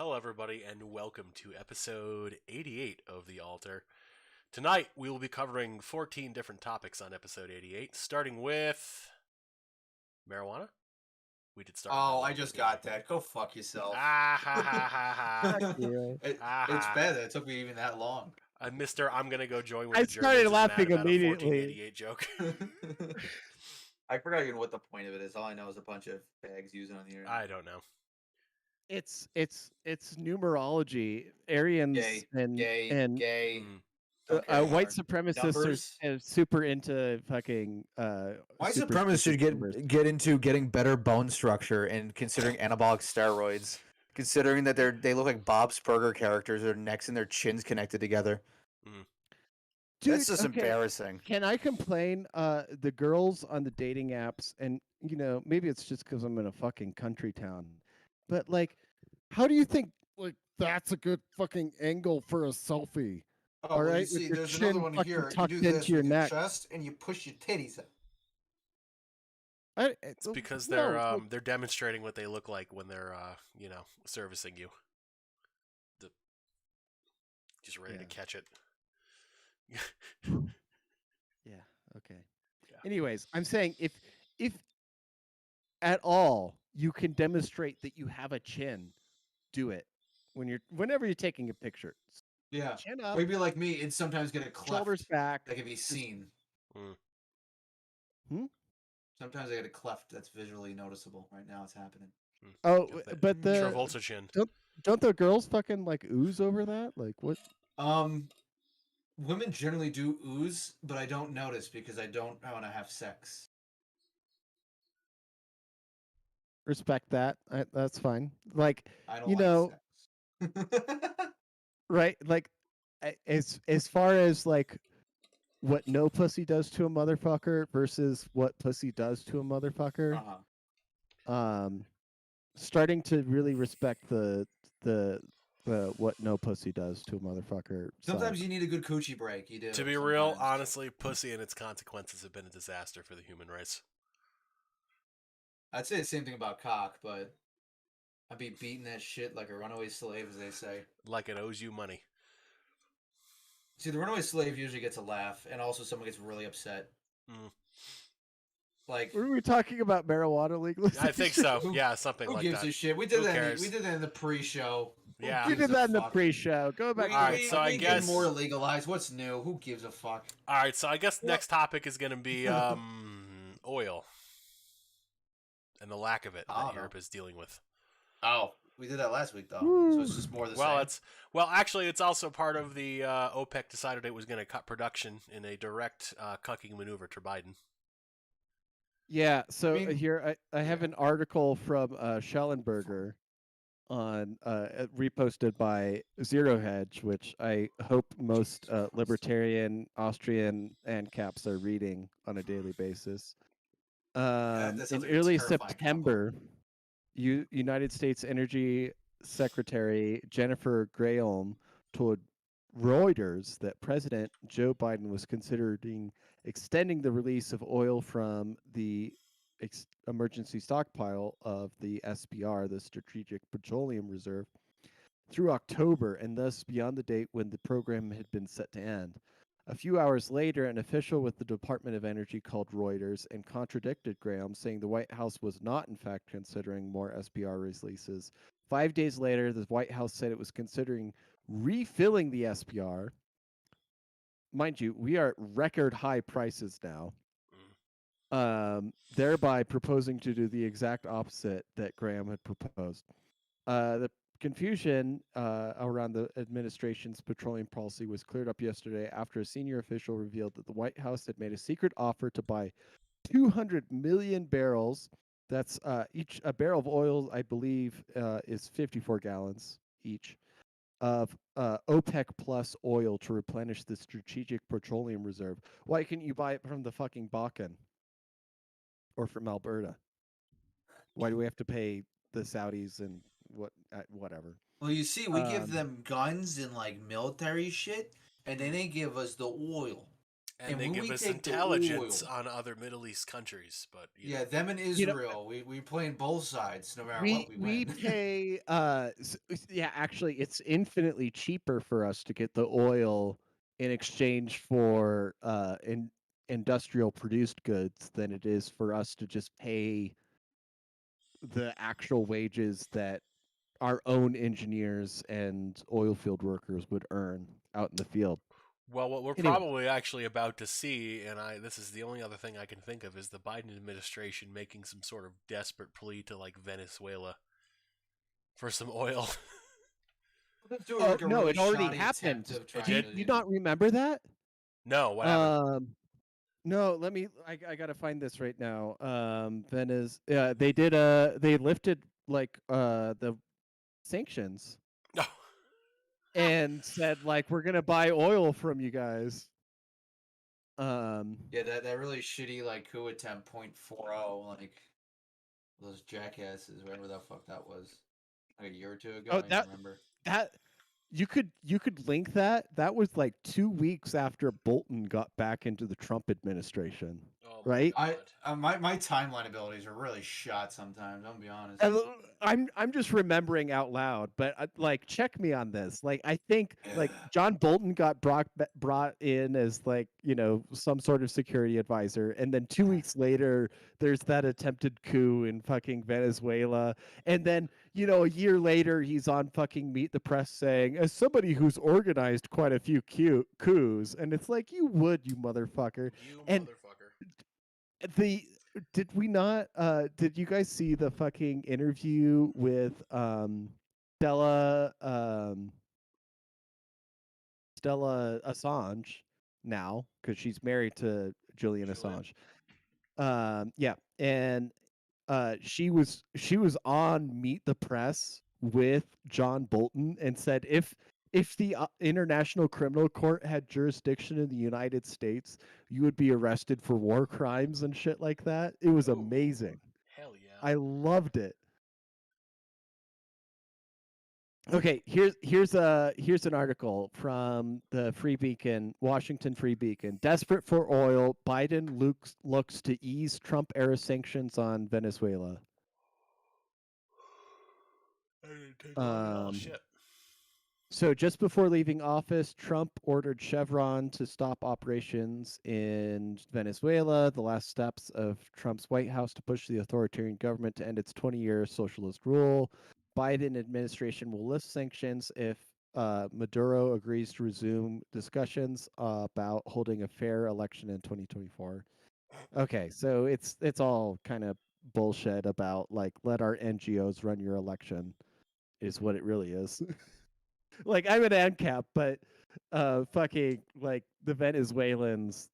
Hello, everybody, and welcome to episode 88 of The Altar. Tonight, we will be covering 14 different topics on episode 88, starting with marijuana. We did start. Oh, I just got that. Go fuck yourself. Ah ha ha ha ha. Fuck you. It's bad that it took me even that long. Mister, I'm gonna go join with I the Germans. started is laughing mad about immediately. A 1488 joke. I forgot even what the point of it is. All I know is a bunch of bags using on the internet. I don't know. It's numerology. Aryans and gay. white supremacists are super into fucking. White supremacists should get into getting better bone structure and considering anabolic steroids. Considering that they look like Bob's Burger characters, their necks and their chins connected together. Dude, that's just embarrassing. Can I complain? The girls on the dating apps, and maybe it's just because I'm in a fucking country town, but like, how do you think that's a good fucking angle for a selfie? Oh, all right, you see, there's another one here. You do this with your chest and you push your titties up. It's because they're demonstrating what they look like when they're servicing you. Just ready to catch it. Yeah. Okay. Yeah. Anyways, I'm saying if at all you can demonstrate that you have a chin, do it whenever you're taking a picture. Yeah. Chin up. Maybe like me, and sometimes get a cleft. Shoulders back. That can be seen. Sometimes I get a cleft that's visually noticeable. Right now, it's happening. Oh, but the Travolta chin. Don't the girls fucking like ooze over that? Like what? Women generally do ooze, but I don't notice because I don't want to have sex. Respect that. That's fine. Like I don't sex. Right? Like as far as like what no pussy does to a motherfucker versus what pussy does to a motherfucker. Starting to really respect the what no pussy does to a motherfucker. Sometimes you need a good coochie break. You do. To be real, honestly, pussy and its consequences have been a disaster for the human race. I'd say the same thing about cock, but I'd be beating that shit like a runaway slave, as they say. Like it owes you money. See, the runaway slave usually gets a laugh, and also someone gets really upset. Like, were we talking about marijuana legalization? I think so. Yeah, something like that. Who gives a shit? We did that. We did that in the pre-show. Yeah, we did that in the pre-show. Go back. All right, so I guess more legalized. What's new? Who gives a fuck? All right, so I guess next topic is going to be oil and the lack of it that Europe is dealing with. Oh, we did that last week though, so it's just more the same. Actually, it's also part of the OPEC decided it was going to cut production in a direct cucking maneuver to Biden. Yeah, so here I have an article from Schellenberger on reposted by Zero Hedge, which I hope most libertarian Austrian ANCAPs are reading on a daily basis. In early September, United States Energy Secretary Jennifer Granholm told Reuters that President Joe Biden was considering extending the release of oil from the emergency stockpile of the SPR, the Strategic Petroleum Reserve, through October, and thus beyond the date when the program had been set to end. A few hours later, an official with the Department of Energy called Reuters and contradicted Graham, saying the White House was not, in fact, considering more SPR releases. 5 days later, the White House said it was considering refilling the SPR. Mind you, we are at record high prices now. Thereby proposing to do the exact opposite that Graham had proposed. The confusion around the administration's petroleum policy was cleared up yesterday after a senior official revealed that the White House had made a secret offer to buy 200 million barrels. That's a barrel of oil, I believe, is 54 gallons each, of OPEC plus oil to replenish the Strategic Petroleum Reserve. Why can't you buy it from the fucking Bakken or from Alberta? Why do we have to pay the Saudis and whatever? Well, you see, we give them guns and like military shit, and then they give us the oil. And they when give we us take the intelligence oil- on other Middle East countries, but Yeah, them in You know- Israel. We play in both sides, no matter what we we win. pay yeah, actually it's infinitely cheaper for us to get the oil in exchange for industrial produced goods than it is for us to just pay the actual wages that our own engineers and oil field workers would earn out in the field. well, what we're Anyway. probably actually about to see, and this is the only other thing I can think of, is the Biden administration making some sort of desperate plea to like Venezuela for some oil. Let's do Oh, like a no, really it already shoddy attempt happened. of trying Do you, to, you not remember that? No, what happened? No, I gotta find this right now. They lifted like the sanctions No. and said like we're gonna buy oil from you guys. Yeah, that really shitty like coup attempt 0.40, like those jackasses, whatever the fuck that was, like a year or two ago. Oh, I can't remember. that you could link that. That was like 2 weeks after Bolton got back into the Trump administration, Oh my right? God. My timeline abilities are really shot sometimes. I'm gonna be honest. I'm just remembering out loud, but like check me on this. Like I think like Yeah. John Bolton got brought in as like some sort of security advisor, and then 2 weeks later there's that attempted coup in fucking Venezuela, and then a year later he's on fucking Meet the Press saying as somebody who's organized quite a few coups, and it's like you motherfucker. You And motherfucker. did you guys see the fucking interview with Stella Assange now because she's married to Julian Julian? Assange? Yeah, and she was on Meet the Press with John Bolton and said if the International Criminal Court had jurisdiction in the United States, you would be arrested for war crimes and shit like that. It was Ooh, amazing. hell yeah. I loved it. Okay, here's an article from the Free Beacon, Washington Free Beacon. Desperate for oil, Biden looks to ease Trump-era sanctions on Venezuela. I didn't take long at all. Shit. So just before leaving office, Trump ordered Chevron to stop operations in Venezuela, the last steps of Trump's White House to push the authoritarian government to end its 20-year socialist rule. Biden administration will lift sanctions if Maduro agrees to resume discussions about holding a fair election in 2024. Okay, so it's all kind of bullshit about like let our NGOs run your election is what it really is. Like I'm an ANCAP, but fucking like the Venezuelans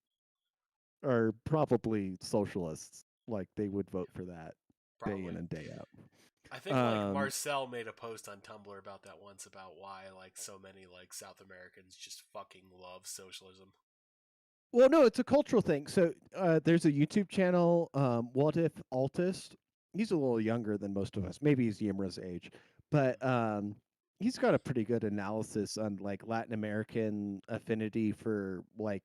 are probably socialists. Like they would vote for that day in Probably. and day out. I think like Marcel made a post on Tumblr about that once about why like so many like South Americans just fucking love socialism. Well, no, it's a cultural thing. So there's a YouTube channel, What If Altist. He's a little younger than most of us. Maybe he's Yimra's age, but he's got a pretty good analysis on like Latin American affinity for like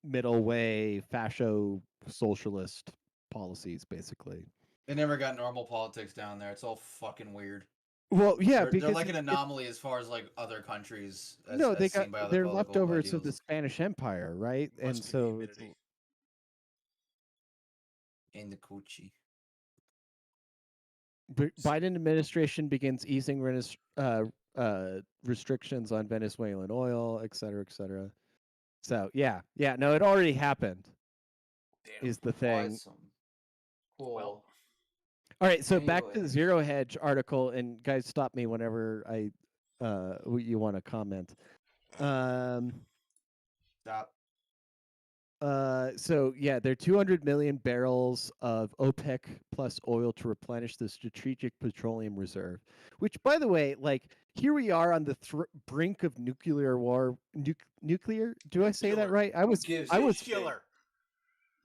middle way fascio socialist policies, basically. They never got normal politics down there. It's all fucking weird. Well, yeah, They're because like an anomaly as far as like other countries. no, they as got seen by other they're political leftovers of ideals. the Spanish Empire, right? Must And be the so it's humidity. In the coochie. Biden administration begins easing restrictions on Venezuelan oil, et cetera, et cetera. So yeah, no, it already happened. Damn. Is the thing. Awesome. Cool. Well, All right, so back to the Anyways. Zero Hedge article, and guys, stop me whenever you want to comment. Stop. So yeah, there are 200 million barrels of OPEC plus oil to replenish the strategic petroleum reserve. Which, by the way, like here we are on the brink of nuclear war. Nuclear? Do I say that Nuclear. right? I was killer.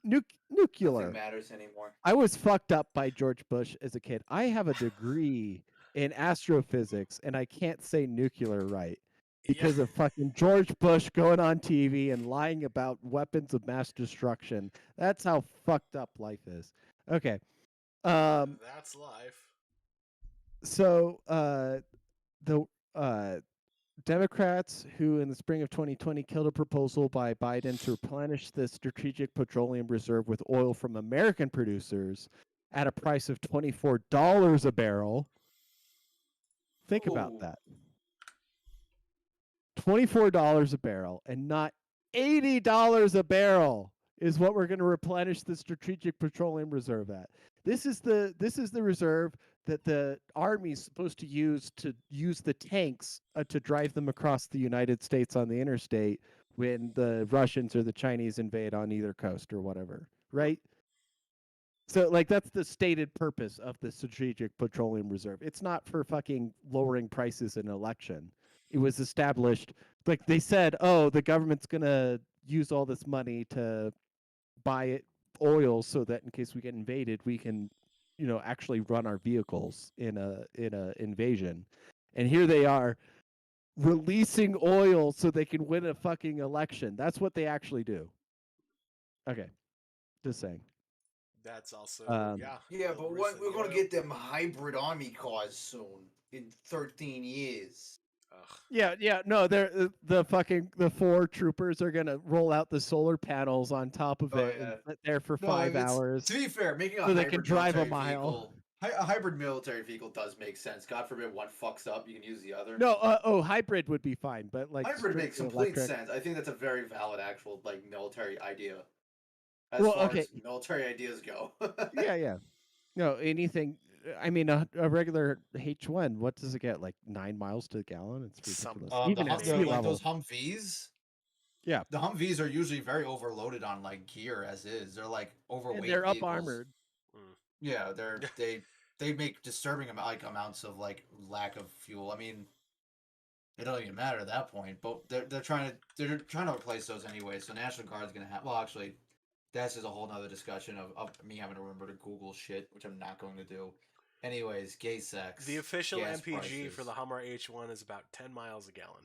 nuclear. Nothing matters anymore. I was fucked up by George Bush as a kid. I have a degree in astrophysics, and I can't say nuclear right. because of fucking George Bush going on TV and lying about weapons of mass destruction. That's how fucked up life is. Okay. That's life. So the Democrats, who in the spring of 2020 killed a proposal by Biden to replenish the strategic petroleum reserve with oil from American producers at a price of $24 a barrel. Think about Ooh. that. $24 a barrel and not $80 a barrel is what we're going to replenish the strategic petroleum reserve at. This is the reserve that the army's supposed to use the tanks to drive them across the United States on the interstate when the Russians or the Chinese invade on either coast or whatever, right? So like that's the stated purpose of the strategic petroleum reserve. It's not for fucking lowering prices in an election. It was established, like they said, oh, the government's going to use all this money to buy oil so that in case we get invaded, we can, actually run our vehicles in a invasion. And here they are releasing oil so they can win a fucking election. That's what they actually do. Okay. Just saying. That's also Yeah, the but reason we're the gonna oil- get them hybrid army cars soon in 13 years. Ugh. Yeah. No, they're the 4 troopers are gonna roll out the solar panels on top of it and sit there for 5 hours. To be fair, making a so they hybrid can drive a military mile. vehicle, a hybrid military vehicle does make sense. God forbid one fucks up, you can use the other. No, hybrid would be fine, but like hybrid makes strictly complete electric. sense. I think that's a very valid actual military idea. As Well, far okay. as military ideas go. Yeah. No, anything. I mean, a regular H1, what does it get? Like 9 miles to the gallon? It's ridiculous. Even at sea level. Those Humvees. Yeah. The Humvees are usually very overloaded on like gear as is. They're like overweight. And they're up vehicles. armored. Yeah, they make disturbing amounts of like lack of fuel. I mean, it don't even matter at that point. But they're trying to replace those anyway. So National Guard's gonna have. Well, actually, that's just a whole nother discussion of me having to remember to Google shit, which I'm not going to do. Anyways, gay sex. The official gas MPG prices. for the Hummer H1 is about 10 miles a gallon.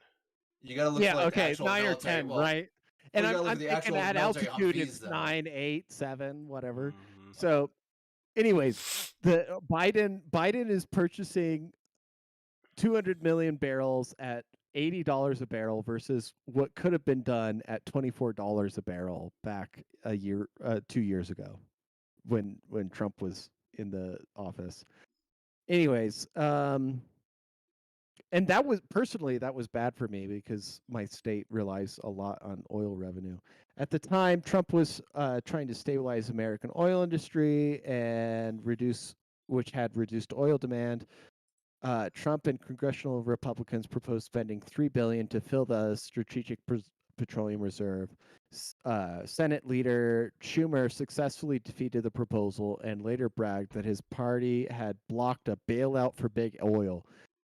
You gotta look for like the actual 9 or military, 10, right? And you gotta look I'm at the thinking actual at military altitude Humvees, it's though. 9, 8, 7, whatever. Mhm. So, anyways, the Biden is purchasing 200 million barrels at $80 a barrel versus what could have been done at $24 a barrel back 2 years ago, when Trump was in the office. Anyways, and that was bad for me because my state relies a lot on oil revenue. At the time, Trump was trying to stabilize American oil industry and which had reduced oil demand. Trump and congressional Republicans proposed spending $3 billion to fill the strategic petroleum reserve. Senate leader Schumer successfully defeated the proposal and later bragged that his party had blocked a bailout for big oil.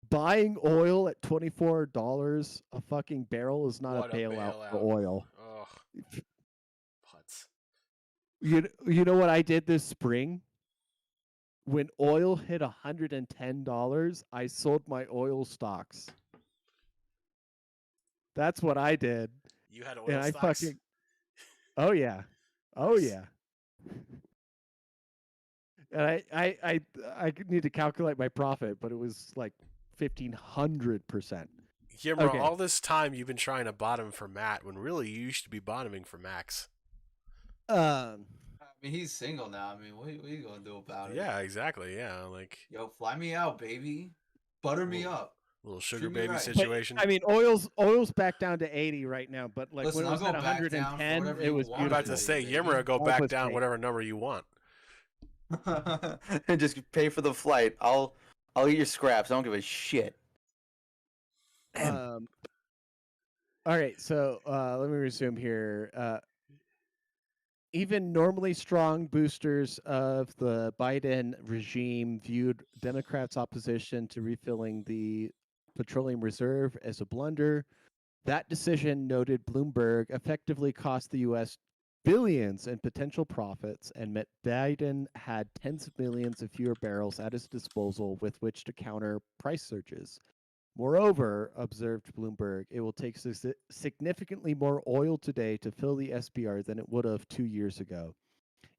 Buying oil at $24 a fucking barrel is not What a bailout for bailout. oil. Ugh. Putz. You know what I did this spring? When oil hit $110, I sold my oil stocks. That's what I did. You had oil And I stocks? fucking Oh yeah. Oh Nice. yeah. And I need to calculate my profit, but it was like 1,500%. Yimra, Okay. all this time you've been trying to bottom for Matt when really you should be bottoming for Max. I mean, he's single now. I mean, what are you gonna do about it? Yeah, exactly. Yeah, like Yo, fly me out, baby. Butter me up. little sugar Treat me baby right. situation. I mean, oil's back down to 80 right now, but like Listen, when it was I'll at go back down for 110, whatever it you was want. I'm about to beautiful. say, baby. Yimra, go That back was down great. whatever number you want. And just pay for the flight. I'll eat your scraps. I don't give a shit. All right, so let me resume here. Even normally strong boosters of the Biden regime viewed Democrats' opposition to refilling the petroleum reserve as a blunder. That decision, noted Bloomberg, effectively cost the U.S. billions in potential profits and meant Biden had tens of millions of fewer barrels at his disposal with which to counter price surges. Moreover, observed Bloomberg, it will take significantly more oil today to fill the SPR than it would have 2 years ago.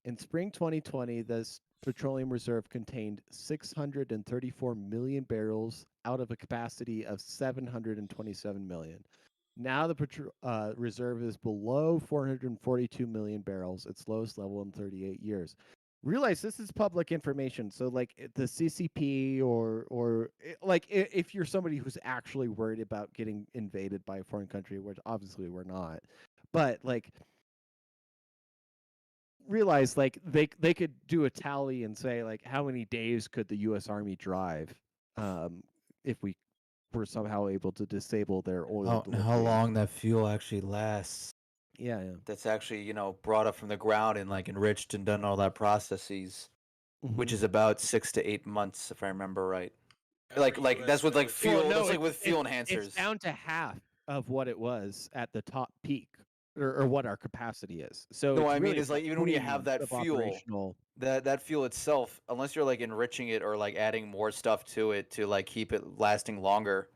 In spring 2020, this petroleum reserve contained 634 million barrels out of a capacity of 727 million. Now the reserve is below 442 million barrels, its lowest level in 38 years. Realize this is public information, so like the CCP or like if you're somebody who's actually worried about getting invaded by a foreign country, which obviously we're not, but like realize like they could do a tally and say like how many days could the U.S. Army drive if we were somehow able to disable their oil delivery. How long that fuel actually lasts. Yeah. That's actually, brought up from the ground and like enriched and done all that processes, which is about 6 to 8 months, if I remember right. Like that's with like fuel. Well, no, that's like with fuel enhancers. It's down to half of what it was at the top peak, or what our capacity is. So no, I really mean is like even when you have that fuel, that fuel itself, unless you're like enriching it or like adding more stuff to it to like keep it lasting longer,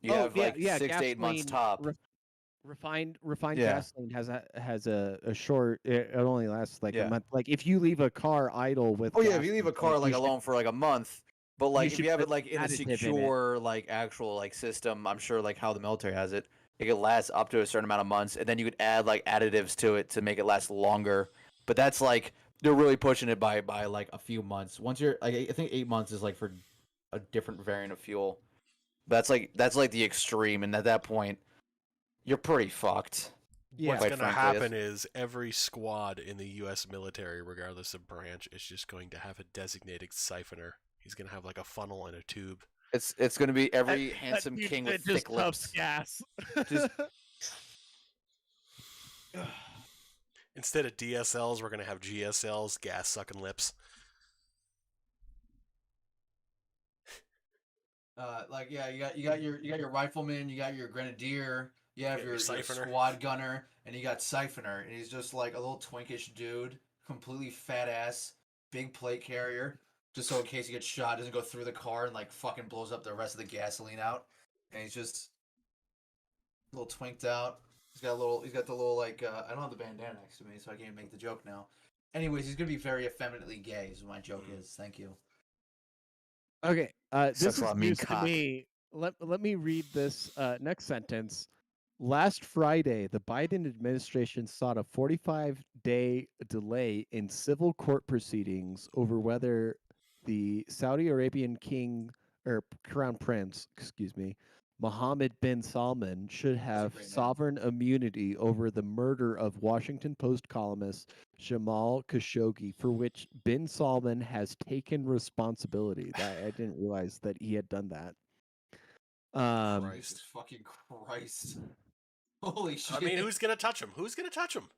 you have like 6 to 8 months top. Refined gasoline has a short. It only lasts like a month. Like if you leave a car idle with. If you leave a car like alone for like a month. But like if you have it like in a secure like actual like system, I'm sure like how the military has it, it could last up to a certain amount of months, and then you could add like additives to it to make it last longer. But that's like they're really pushing it by like a few months. Once you're like I think 8 months is like for a different variant of fuel. That's like the extreme, and at that point, you're pretty fucked. Yeah. What's going to happen is every squad in the U.S. military, regardless of branch, is just going to have a designated siphoner. He's gonna have like a funnel and a tube. It's gonna be every handsome king with thick lips. Gas. Instead of DSLs, we're gonna have GSLs, gas sucking lips. You got your rifleman, you got your grenadier, you have your squad gunner, and you got siphoner, and he's just like a little twinkish dude, completely fat ass, big plate carrier. Just so in case he gets shot, doesn't go through the car and like fucking blows up the rest of the gasoline out. And he's just a little twinked out. He's got the little like I don't have the bandana next to me, so I can't make the joke now. Anyways, he's gonna be very effeminately gay. Is what my joke is. Thank you. Okay, this is news to me. Let me read this next sentence. Last Friday, the Biden administration sought a 45-day delay in civil court proceedings over whether the Saudi Arabian crown prince, Mohammed bin Salman should have sovereign immunity over the murder of Washington Post columnist Jamal Khashoggi, for which bin Salman has taken responsibility. I didn't realize that he had done that. Jesus fucking Christ. Holy shit. I mean, who's going to touch him?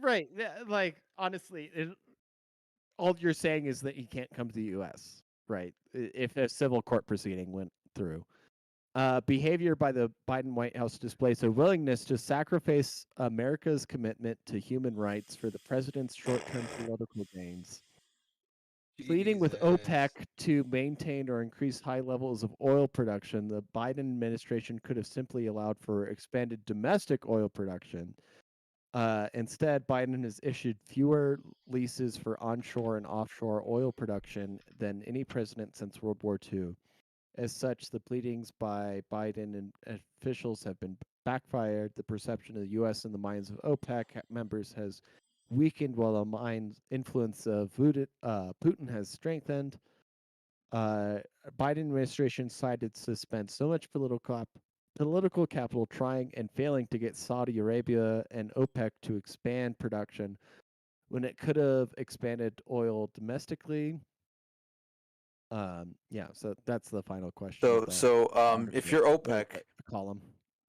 Right. Like, honestly, all you're saying is that he can't come to the U.S., right? If a civil court proceeding went through. Behavior by the Biden White House displays a willingness to sacrifice America's commitment to human rights for the president's short-term political gains. Pleading with OPEC to maintain or increase high levels of oil production, the Biden administration could have simply allowed for expanded domestic oil production. Instead, Biden has issued fewer leases for onshore and offshore oil production than any president since World War II. As such, the pleadings by Biden and officials have been backfired. The perception of the U.S. in the minds of OPEC members has weakened, while the influence of Putin has strengthened. Biden administration decided to spend so much political capital trying and failing to get Saudi Arabia and OPEC to expand production when it could have expanded oil domestically. So that's the final question. So if you're OPEC, column,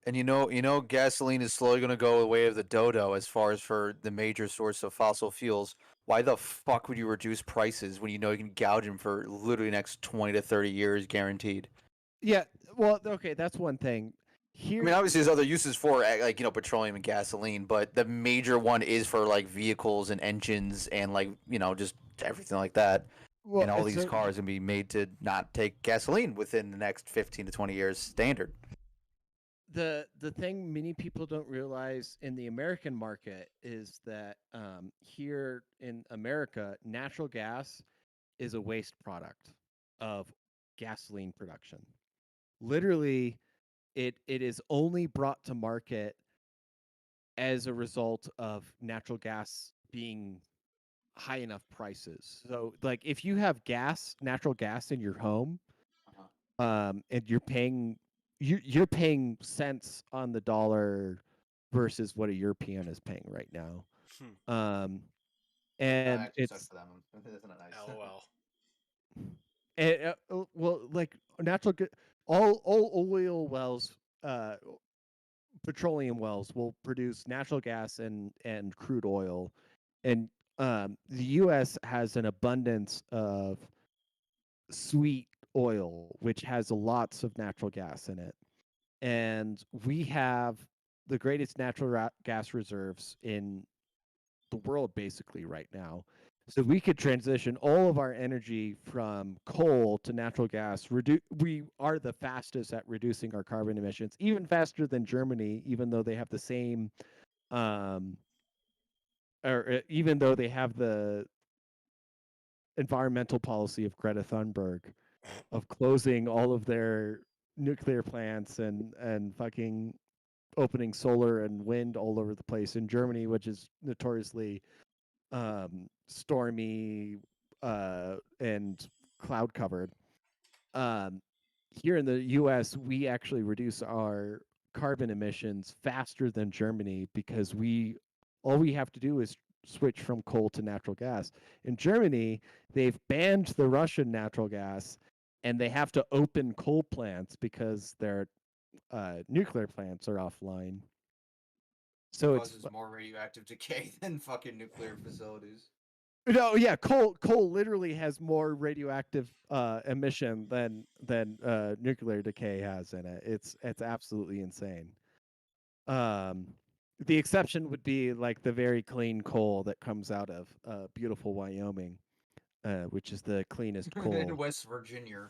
and you know gasoline is slowly going to go the way of the dodo as far as for the major source of fossil fuels, why the fuck would you reduce prices when you know you can gouge them for literally the next 20 to 30 years guaranteed? Yeah, well, okay, that's one thing. Here, I mean, obviously there's other uses for like petroleum and gasoline, but the major one is for like vehicles and engines and like just everything like that. Well, and all these so cars can be made to not take gasoline within the next 15 to 20 years standard. the thing many people don't realize in the American market is that here in America, natural gas is a waste product of gasoline production. Literally, it is only brought to market as a result of natural gas being high enough prices. So like if you have natural gas in your home, and you're paying cents on the dollar versus what a European is paying right now. Um and Actually sucks it's for them. Isn't it nice? LOL. well, like all oil wells, petroleum wells will produce natural gas and crude oil, and the U.S. has an abundance of sweet oil, which has lots of natural gas in it, and we have the greatest natural gas reserves in the world basically right now. So we could transition all of our energy from coal to natural gas. We are the fastest at reducing our carbon emissions, even faster than Germany, even though they have the same, even though they have the environmental policy of Greta Thunberg of closing all of their nuclear plants and fucking opening solar and wind all over the place in Germany, which is notoriously stormy and cloud covered. Here in the US, we actually reduce our carbon emissions faster than Germany because all we have to do is switch from coal to natural gas. In Germany, they've banned the Russian natural gas and they have to open coal plants because their nuclear plants are offline. So it's Causes more radioactive decay than fucking nuclear facilities. no, yeah, coal literally has more radioactive emission than nuclear decay has in it. It's absolutely insane. The exception would be like the very clean coal that comes out of beautiful Wyoming, which is the cleanest In coal. West Virginia.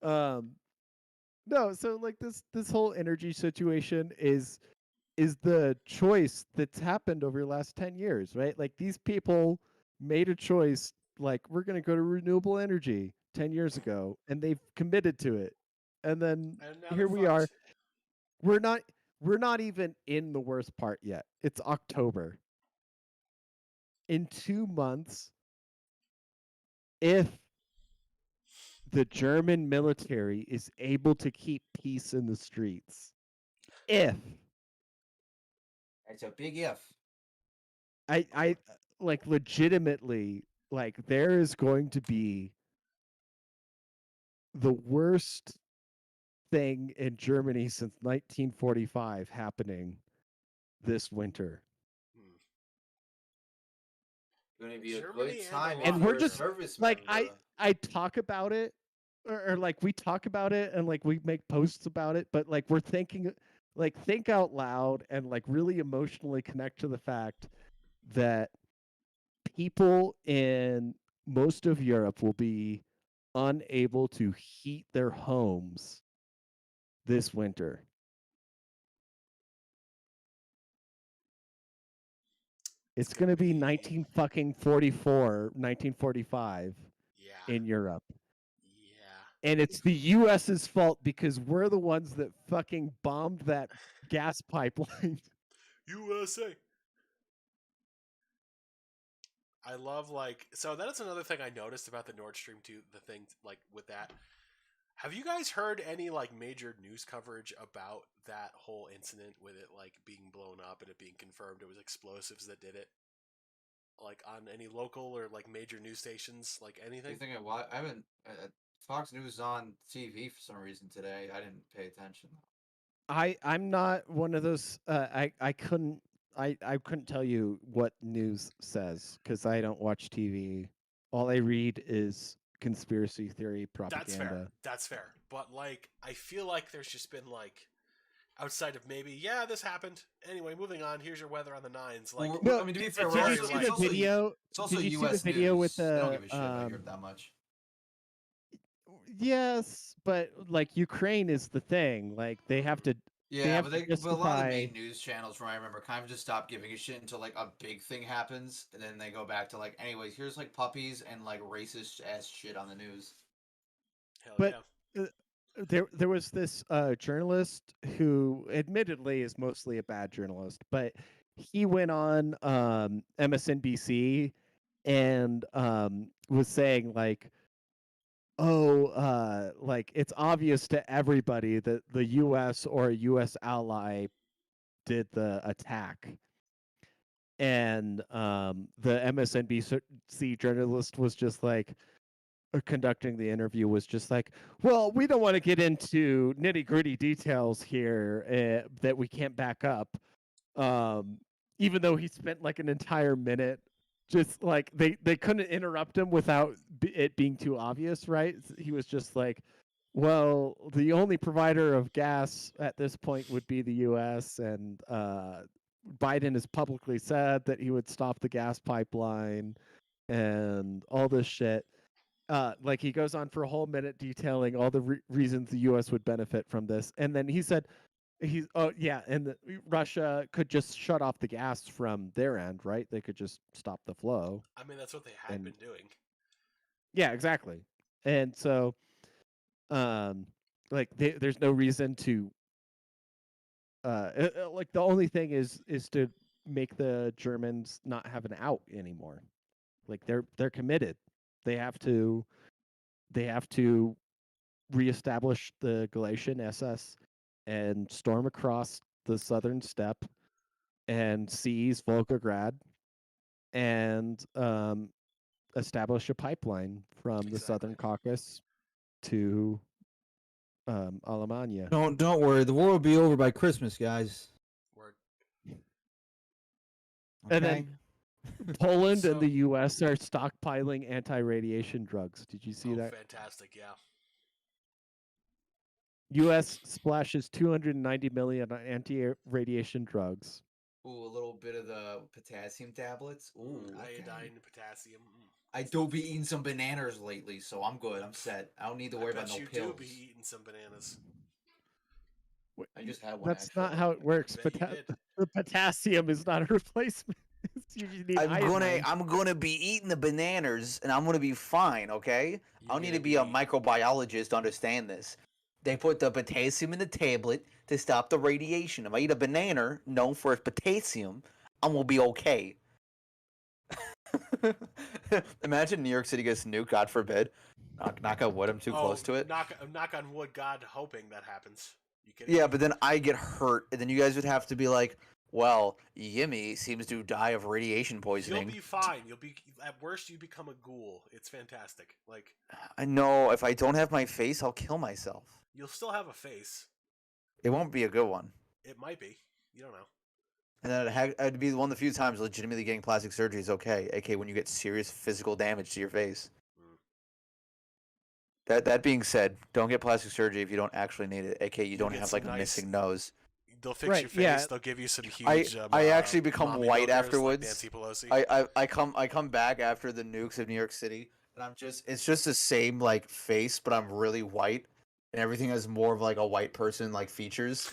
um, no, so like this whole energy situation is the choice that's happened over the last 10 years, right? Like these people made a choice, like we're going to go to renewable energy 10 years ago, and they've committed to it. And then And now here they're we are. fucked. We're not even in the worst part yet. It's October. In 2 months, if the German military is able to keep peace in the streets, if It's a big if. I like legitimately, like there is going to be the worst thing in Germany since 1945 happening this winter. Going to be a Germany good and time a if lot And we're you're a just service like member. I talk about it, or like we talk about it and like we make posts about it, but like we're thinking, like think out loud and like really emotionally connect to the fact that people in most of Europe will be unable to heat their homes this winter. It's going to be 1945 Yeah. in Europe. Yeah. And it's the US's fault because we're the ones that fucking bombed that gas pipeline. USA. I love so that's another thing I noticed about the Nord Stream 2, the thing like with that. Have you guys heard any like major news coverage about that whole incident with it like being blown up and it being confirmed it was explosives that did it? Like on any local or like major news stations, like anything? You think I haven't. Fox News on TV for some reason today. I didn't pay attention. I'm not one of those. I couldn't tell you what news says because I don't watch TV. All I read is conspiracy theory That's fair. propaganda. That's fair. But like I feel like there's just been like outside of maybe, yeah, this happened. Anyway, moving on. Here's your weather on the 9s. Like, Well, No, I mean, to be it's fair, did we're very you also, see light. the video? It's also Did you see the U.S. video news. with They don't the give a shit about Europe that much. Yes, but like Ukraine is the thing. Like they have to. Yeah, have but to a lot of the justify- main news channels, from what I remember, kind of just stop giving a shit until like a big thing happens, and then they go back to like, anyways, here's like puppies and like racist ass shit on the news. Hell But yeah. there was this journalist who admittedly is mostly a bad journalist, but he went on MSNBC and was saying like, oh, like it's obvious to everybody that the US or a US ally did the attack. And the MSNBC journalist was just like, conducting the interview was just like, well, we don't want to get into nitty gritty details here that we can't back up. Even though he spent like an entire minute just like they couldn't interrupt him without it being too obvious, right? He was just like, well, the only provider of gas at this point would be the US, and Biden has publicly said that he would stop the gas pipeline and all this shit. Like he goes on for a whole minute detailing all the reasons the U.S. would benefit from this, and then he said, Russia could just shut off the gas from their end, right? They could just stop the flow. I mean, that's what they had been doing. Yeah, exactly. And so, like there's no reason to, like the only thing is to make the Germans not have an out anymore. Like they're committed. They have to reestablish the Galatian SS and storm across the southern steppe and seize Volgograd and establish a pipeline from the Southern Caucasus to Alemania. Don't worry. The war will be over by Christmas, guys. Word. And Okay? then Poland So- and the U.S. are stockpiling anti-radiation drugs. Did you see that? Fantastic, yeah. U.S. splashes 290 million on anti-radiation drugs. Ooh, a little bit of the potassium tablets. Ooh, okay. Iodine, potassium. I do be eating some bananas lately, so I'm good. I'm set. I don't need to worry I bet about no you pills. do be eating some bananas. I just had one. That's actually. not how it works. bet you did. The potassium is not a replacement. You just need iodine. I'm gonna be eating the bananas and I'm gonna be fine, okay? I don't need to be a microbiologist to understand this. They put the potassium in the tablet to stop the radiation. If I eat a banana known for its potassium, I'm gonna be okay. Imagine New York City gets nuked, God forbid. Knock on wood, I'm too close to it. Knock on wood, God, hoping that happens. You kidding Yeah, me? but then I get hurt, and then you guys would have to be like, well, Yimmy seems to die of radiation poisoning. You'll be fine. You'll be at worst. You become a ghoul. It's fantastic. Like I know if I don't have my face, I'll kill myself. you'll still have a face. It won't be a good one. It might be. You don't know. And then I'd be one of the few times legitimately getting plastic surgery is okay, aka when you get serious physical damage to your face. That being said, don't get plastic surgery if you don't actually need it, aka you don't get have some like a missing nose. They'll fix Right, your face. yeah. They'll give you some huge. I actually become mommy white milkers afterwards. Like Nancy Pelosi. I come back after the nukes of New York City, and it's just the same like face, but I'm really white, and everything has more of like a white person like features.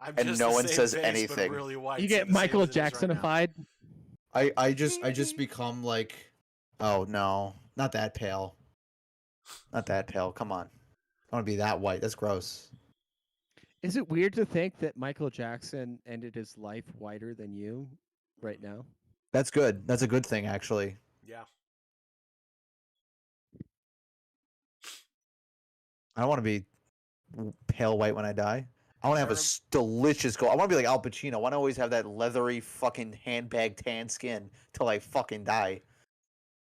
I'm and just no the one same says face, anything. But really white, You so get the same Michael as it is right now. Jacksonified. I just become like, Oh no, not that pale. Not that pale. Come on, I want to be that white. That's gross. Is it weird to think that Michael Jackson ended his life whiter than you right now? That's good. That's a good thing, actually. Yeah. I don't want to be pale white when I die. I want to have a delicious gold. I want to be like Al Pacino. I want to always have that leathery fucking handbag tan skin till I fucking die.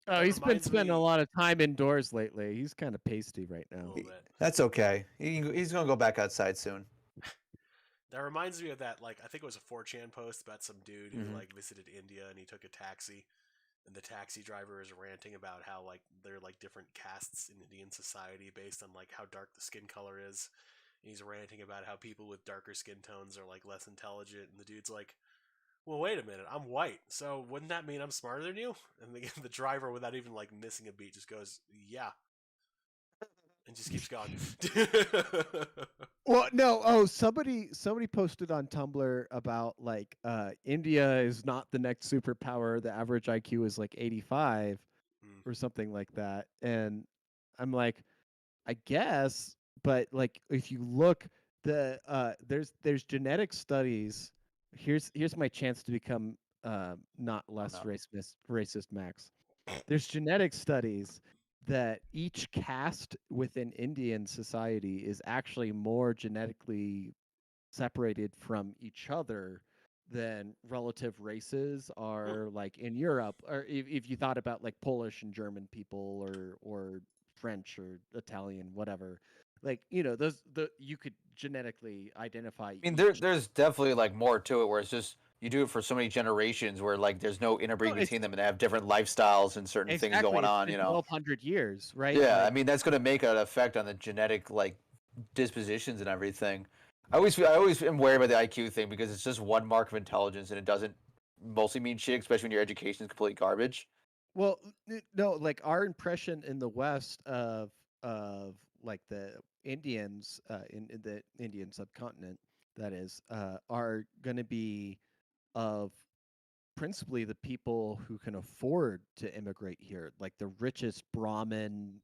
Oh, That he's been reminds spending me- a lot of time indoors lately. He's kind of pasty right A now. little bit. That's okay. He's gonna go back outside soon. That reminds me of that, like, I think it was a 4chan post about some dude who, Mhm. like, visited India and he took a taxi. And the taxi driver is ranting about how, like, there are, like, different castes in Indian society based on, like, how dark the skin color is. he's ranting about how people with darker skin tones are like less intelligent, and the dude's like, well, wait a minute, I'm white, so wouldn't that mean I'm smarter than you? And the driver, without even like missing a beat, just goes, yeah, and just keeps going. Well, no. Oh, somebody posted on Tumblr about like India is not the next superpower. The average IQ is like 85 or something like that. And I'm like, I guess, but like if you look, there's genetic studies. Here's my chance to become not less no. racist, Max. There's genetic studies that each caste within Indian society is actually more genetically separated from each other than relative races are like in Europe, or if you thought about like Polish and German people or French or Italian, whatever. Like, those you could genetically identify I mean, each. there's definitely like more to it where it's just you do it for so many generations where like there's no No, interbreeding it's between them and they have different lifestyles and certain things exactly going it's on, been you know. 1,200 years, right? Yeah, I Like, mean that's going to make an effect on the genetic like dispositions and everything. I always am worried about the IQ thing because it's just one mark of intelligence and it doesn't mostly mean shit, especially when your education is complete garbage. well, no, like our impression in the West of like the Indians in the Indian subcontinent, that is, are going to be of principally the people who can afford to immigrate here, like the richest Brahmin,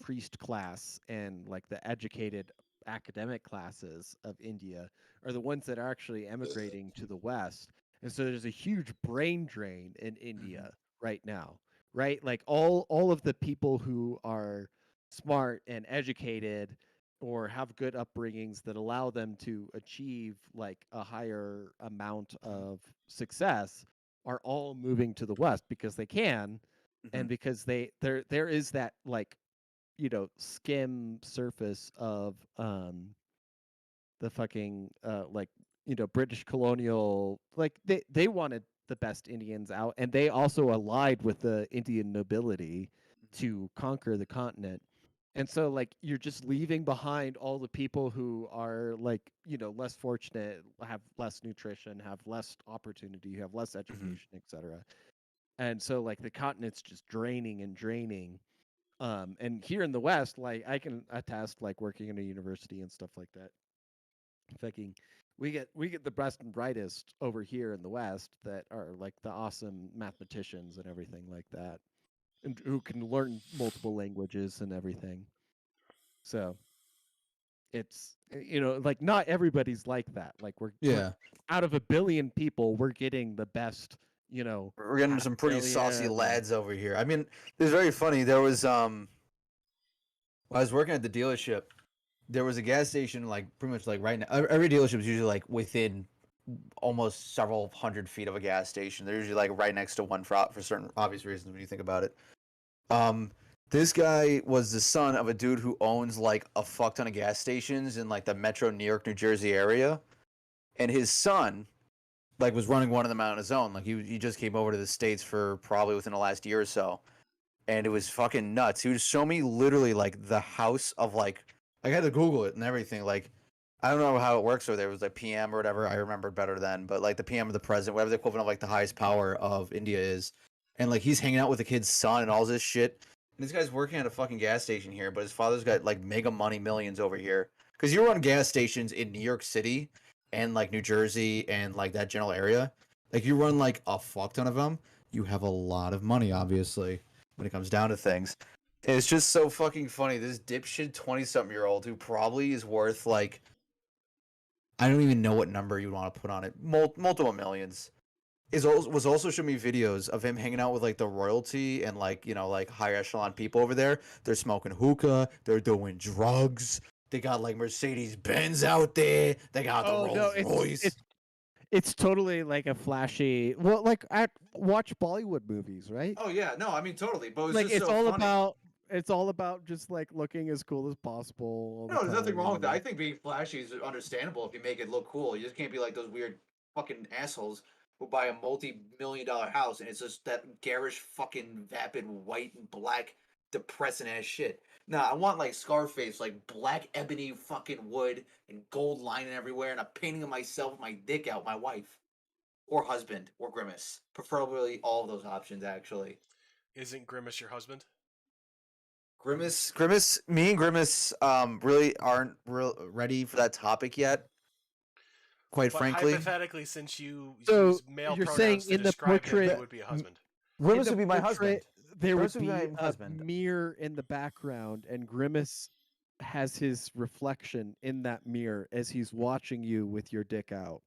priest class, and like the educated academic classes of India are the ones that are actually emigrating to the West. And so there's a huge brain drain in India right now, right? Like all of the people who are smart and educated or have good upbringings that allow them to achieve like a higher amount of success are all moving to the West because they can, Mm-hmm. and because there is that like skim surface of the fucking like British colonial, like they wanted the best Indians out, and they also allied with the Indian nobility to conquer the continent. And so like you're just leaving behind all the people who are like less fortunate, have less nutrition, have less opportunity, have less education, etc. And so like the continent's just draining and draining. And here in the West, like I can attest, like working in a university and stuff like that, fucking we get the best and brightest over here in the West that are like the awesome mathematicians and everything like that, and who can learn multiple languages and everything. So it's like not everybody's like that. Like we're Yeah. out of a billion people, we're getting the best. We're getting Half some pretty saucy billion. lads over here. I mean, it's very funny. There was when I was working at the dealership, there was a gas station like pretty much like right now. Every dealership is usually like within almost several hundred feet of a gas station. They're usually like right next to one for certain obvious reasons when you think about it. Um, this guy was the son of a dude who owns like a fuck ton of gas stations in like the metro New York, New Jersey area, and his son like was running one of them out on his own. Like he just came over to the States for probably within the last year or so, and it was fucking nuts. He would show me literally like the house of like I had to Google it and everything. Like I don't know how it works over there. It was like PM or whatever. I remember better then, but like the PM of the president, whatever the equivalent of like the highest power of India is, and like he's hanging out with the kid's son and all this shit. And this guy's working at a fucking gas station here, but his father's got like mega money millions over here. Because you run gas stations in New York City and like New Jersey and like that general area. Like you run like a fuck ton of them, you have a lot of money, obviously, when it comes down to things. And it's just so fucking funny. This dipshit 20-something-year-old who probably is worth like I don't even know what number you want to put on it. Multiple millions. Was also showing me videos of him hanging out with like the royalty and like like higher echelon people over there. They're smoking hookah. They're doing drugs. They got like Mercedes Benz out there. They got the Oh no, Rolls Royce. it's totally like a flashy. Well, like I watch Bollywood movies, right? Oh yeah, no, I mean totally, but it's Like just so funny. it's all about just like looking as cool as possible all No, the there's nothing wrong with that. time. I think being flashy is understandable if you make it look cool. You just can't be like those weird fucking assholes who buy a multi-million-dollar house and it's just that garish fucking vapid white and black depressing ass shit. Nah, I want like Scarface, like black ebony fucking wood and gold lining everywhere, and a painting of myself with my dick out, my wife, or husband, or Grimace. Preferably all of those options, actually. Isn't Grimace your husband? Grimace, me and Grimace, really aren't ready for that topic yet. Quite But frankly, hypothetically, since you So, use male you're pronouns saying to in the describe him, he portrait- would be a husband. Grimace in would the be my portrait, husband. There Grimace would would be be my a husband. mirror in the background, and Grimace has his reflection in that mirror as he's watching you with your dick out.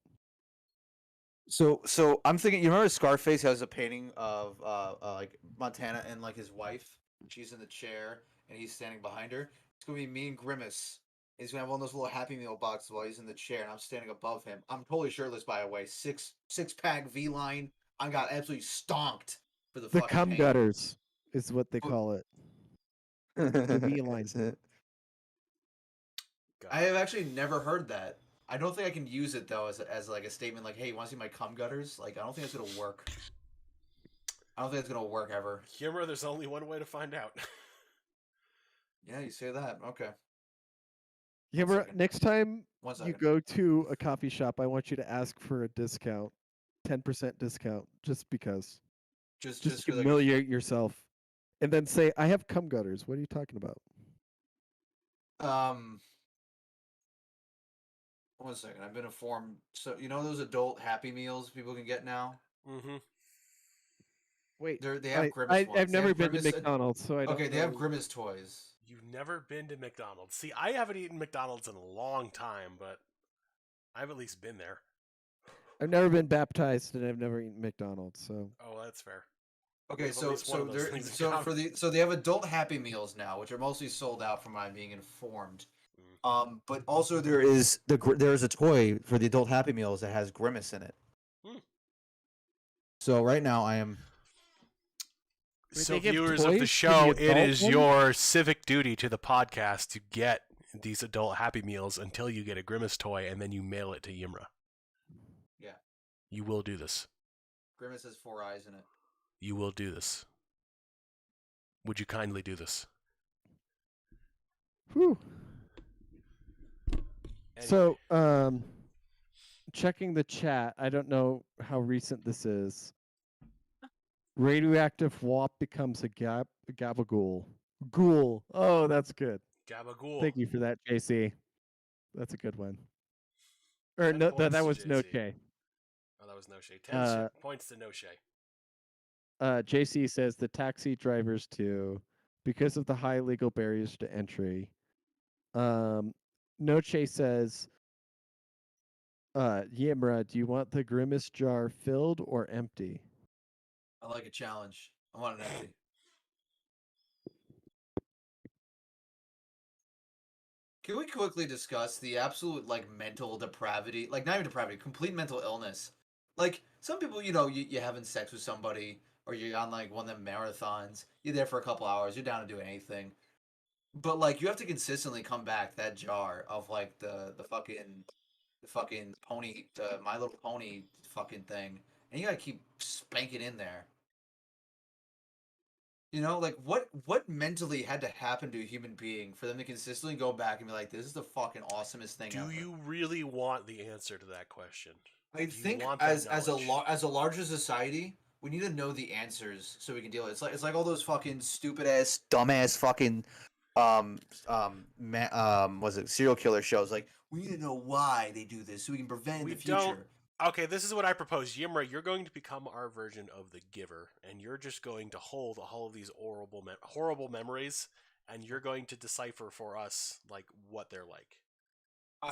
So I'm thinking. You remember Scarface has a painting of like Montana and like his wife. She's in the chair, and he's standing behind her. It's gonna be me and Grimace. He's gonna have one of those little Happy Meal boxes while he's in the chair, and I'm standing above him. I'm totally shirtless, by the way. Six pack V line. I got absolutely stonked for the The fucking cum paint. gutters is what they But- call it. The V line. God. I have actually never heard that. I don't think I can use it though as like a statement like, "Hey, you want to see my cum gutters?" Like, I don't think that's gonna work. I don't think it's gonna work ever. Yimra, there's only one way to find out. Yeah, you say that. Okay. Yeah, One bro, second. next time 1 you second. go to a coffee shop, I want you to ask for a discount, 10% discount, just because. Just Just for like, humiliate yourself, and then say, "I have cum gutters." What are you talking about? 1 second. I've been informed. So you know those adult Happy Meals people can get now? Mm-hmm. Wait, They have Grimace I've ones. They never have been to Grimace- McDonald's, so I don't Okay, they have know. Grimace toys. You've never been to McDonald's. See, I haven't eaten McDonald's in a long time, but I've at least been there. I've never been baptized, and I've never eaten McDonald's. So Oh, that's fair. Okay, have at least one of those things in common. so they have adult Happy Meals now, which are mostly sold out from what I'm being informed. Mm. But also There is a toy for the adult Happy Meals that has Grimace in it. Hmm. So right now I am. Wait, So, they give viewers of toys the to show, the it adult is ones? your civic duty to the podcast to get these adult Happy Meals until you get a Grimace toy, and then you mail it to Yimra. Yeah. You will do this. Grimace has 4 eyes in it. You will do this. Would you kindly do this? Whew. Anyway. So, checking the chat. I don't know how recent this is. Radioactive WAP becomes a gabagool. Ghoul. Oh, that's good. Gabagool. Thank you for that, JC. That's a good one. Or 10 no, points that to was no JC. K. Oh, that was no shade. 10 points to no shade. JC says the taxi drivers too, because of the high legal barriers to entry. Noche says, Yimra, do you want the Grimace jar filled or empty? I like a challenge. I want it empty. Can we quickly discuss the absolute like mental depravity, like not even depravity, complete mental illness? Like some people, you're having sex with somebody, or you're on like one of them marathons. You're there for a couple hours. You're down to do anything, but like you have to consistently come back that jar of like the fucking pony, My Little Pony fucking thing, and you gotta keep spanking in there. Like what mentally had to happen to a human being for them to consistently go back and be like, "This is the fucking awesomest thing Do ever." you really want the answer to that question? I Do you think want that as a knowledge? as a larger society, we need to know the answers so we can deal with it. It's like all those fucking stupid ass. Dumbass fucking was it serial killer shows like We need to know why they do this so we can prevent We in the future. don't. Okay, this is what I propose. Yimra, you're going to become our version of the giver, and you're just going to hold all of these horrible memories, and you're going to decipher for us like what they're like.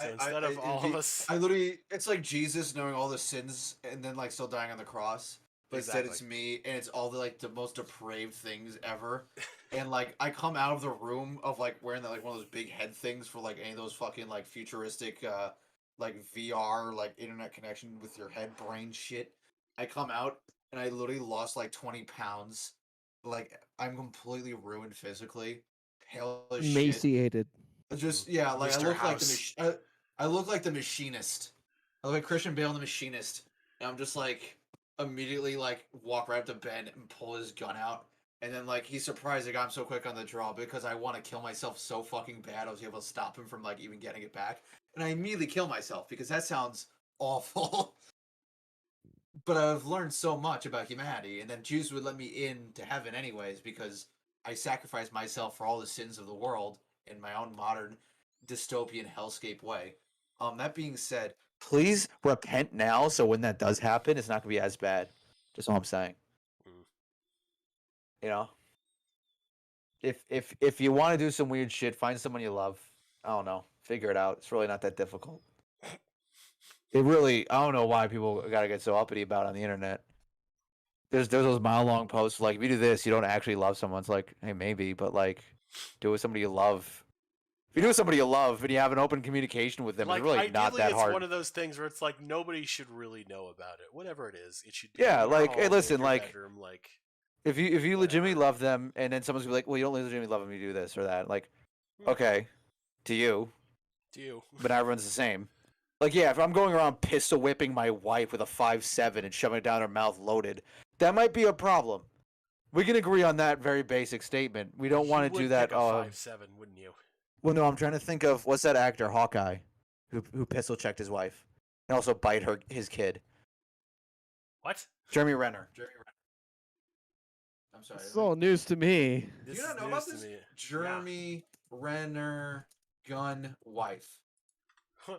So instead of all of us, it's like Jesus knowing all the sins and then like still dying on the cross. But instead it's me, and it's all the most depraved things ever. And like I come out of the room of like wearing one of those big head things for like any of those fucking like futuristic like VR like internet connection with your head brain shit. I come out and I literally lost like 20 pounds. Like I'm completely ruined physically, pale as shit. Emaciated. Just like Mr. I look House. I look like the Machinist. I look like Christian Bale in the Machinist, and I'm just like immediately like walk right up to Ben and pull his gun out And then like he's surprised I got him so quick on the draw because I want to kill myself so fucking bad. I was able to stop him from like even getting it back, and I immediately kill myself because that sounds awful. But I've learned so much about humanity, and then Jews would let me in to heaven anyways because I sacrificed myself for all the sins of the world in my own modern dystopian hellscape way. That being said, Please repent now, so when that does happen, it's not gonna be as bad. Just all I'm saying. Mm. You know, if you want to do some weird shit, find someone you love. I don't know, figure it out. It's really not that difficult. It really, I don't know why people gotta get so uppity about it on the internet. There's those mile-long posts like, if you do this, you don't actually love someone. It's like, hey, maybe, but like, do it with somebody you love. If you do it with somebody you love and you have an open communication with them, Like, it's really ideally, not that it's hard. one of those things where it's like nobody should really know about it. Whatever it is, it should. Yeah, be in your like, hey, home, listen, in your like, bedroom, like. if you legitimately whatever. love them, and then someone's gonna be like, well, you don't legitimately love them, you do this or that. Like, Hmm. okay, to you, Do you? but not everyone's the same. Like, yeah, if I'm going around pistol whipping my wife with a 5.7 and shoving it down her mouth loaded, that might be a problem. We can agree on that very basic statement. We don't want to do that. Pick a 5.7, wouldn't you? Well, no, I'm trying to think of what's that actor, Hawkeye, who pistol checked his wife and also bite his kid. What? Jeremy Renner. I'm sorry. It's all news to me. Do This you is not know news about to this? me. Jeremy Renner gun wife. Yeah.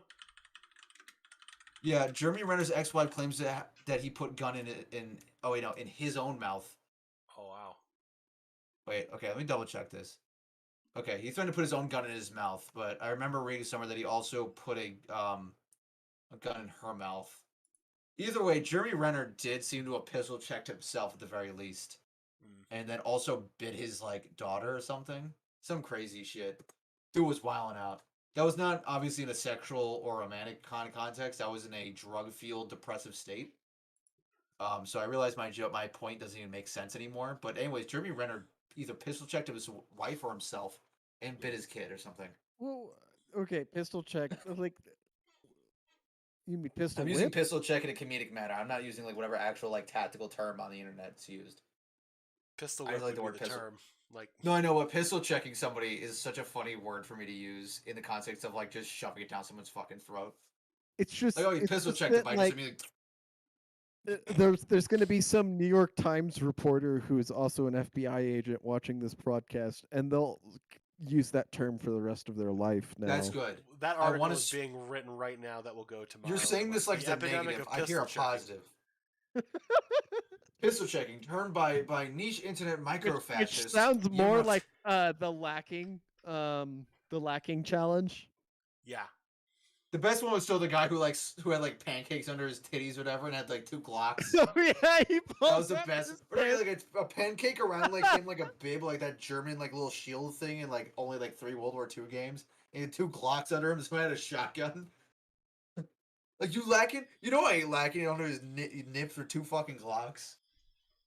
Yeah, Jeremy Renner's ex-wife claims that he put gun in his own mouth. Oh wow. Wait, okay, let me double check this. Okay, he threatened to put his own gun in his mouth, but I remember reading somewhere that he also put a gun in her mouth. Either way, Jeremy Renner did seem to have pistol checked himself at the very least, and then also bit his like daughter or something. Some crazy shit. Dude was wilding out. That was not obviously in a sexual or romantic kind of context. That was in a drug-fueled depressive state. So I realized my point doesn't even make sense anymore. But anyways, Jeremy Renner either pistol checked his wife or himself and bit his kid or something. Well, okay, pistol check. Like, you mean pistol I'm whip? using pistol check in a comedic manner. I'm not using like whatever actual like tactical term on the internet is used. Pistol I whip like the would word be the pistol. term. Like. No, I know, but pistol checking somebody is such a funny word for me to use in the context of like just shoving it down someone's fucking throat. It's just Like, oh, you it's pistol just checked the that, bike. like, Like, there's going to be some New York Times reporter who is also an FBI agent watching this broadcast, and they'll use that term for the rest of their life now. that's good. That I article wanna is s- being written right now. That will go tomorrow. You're saying this like the the epidemic negative. of I hear pistol a checking. positive. Pistol checking, turned by niche internet micro-fascists. Which sounds more Yimra- like the lacking challenge. Yeah. The best one was still the guy who had like pancakes under his titties or whatever and had like 2 Glocks. Oh yeah, he That pulled was the out best. his Or pants. like a pancake around like him like a bib, like that German like little shield thing in like only like 3 World War II games. And he had 2 Glocks under him. Somebody had a shotgun. Like, you lacking? You know I ain't lacking under his nip for 2 fucking Glocks.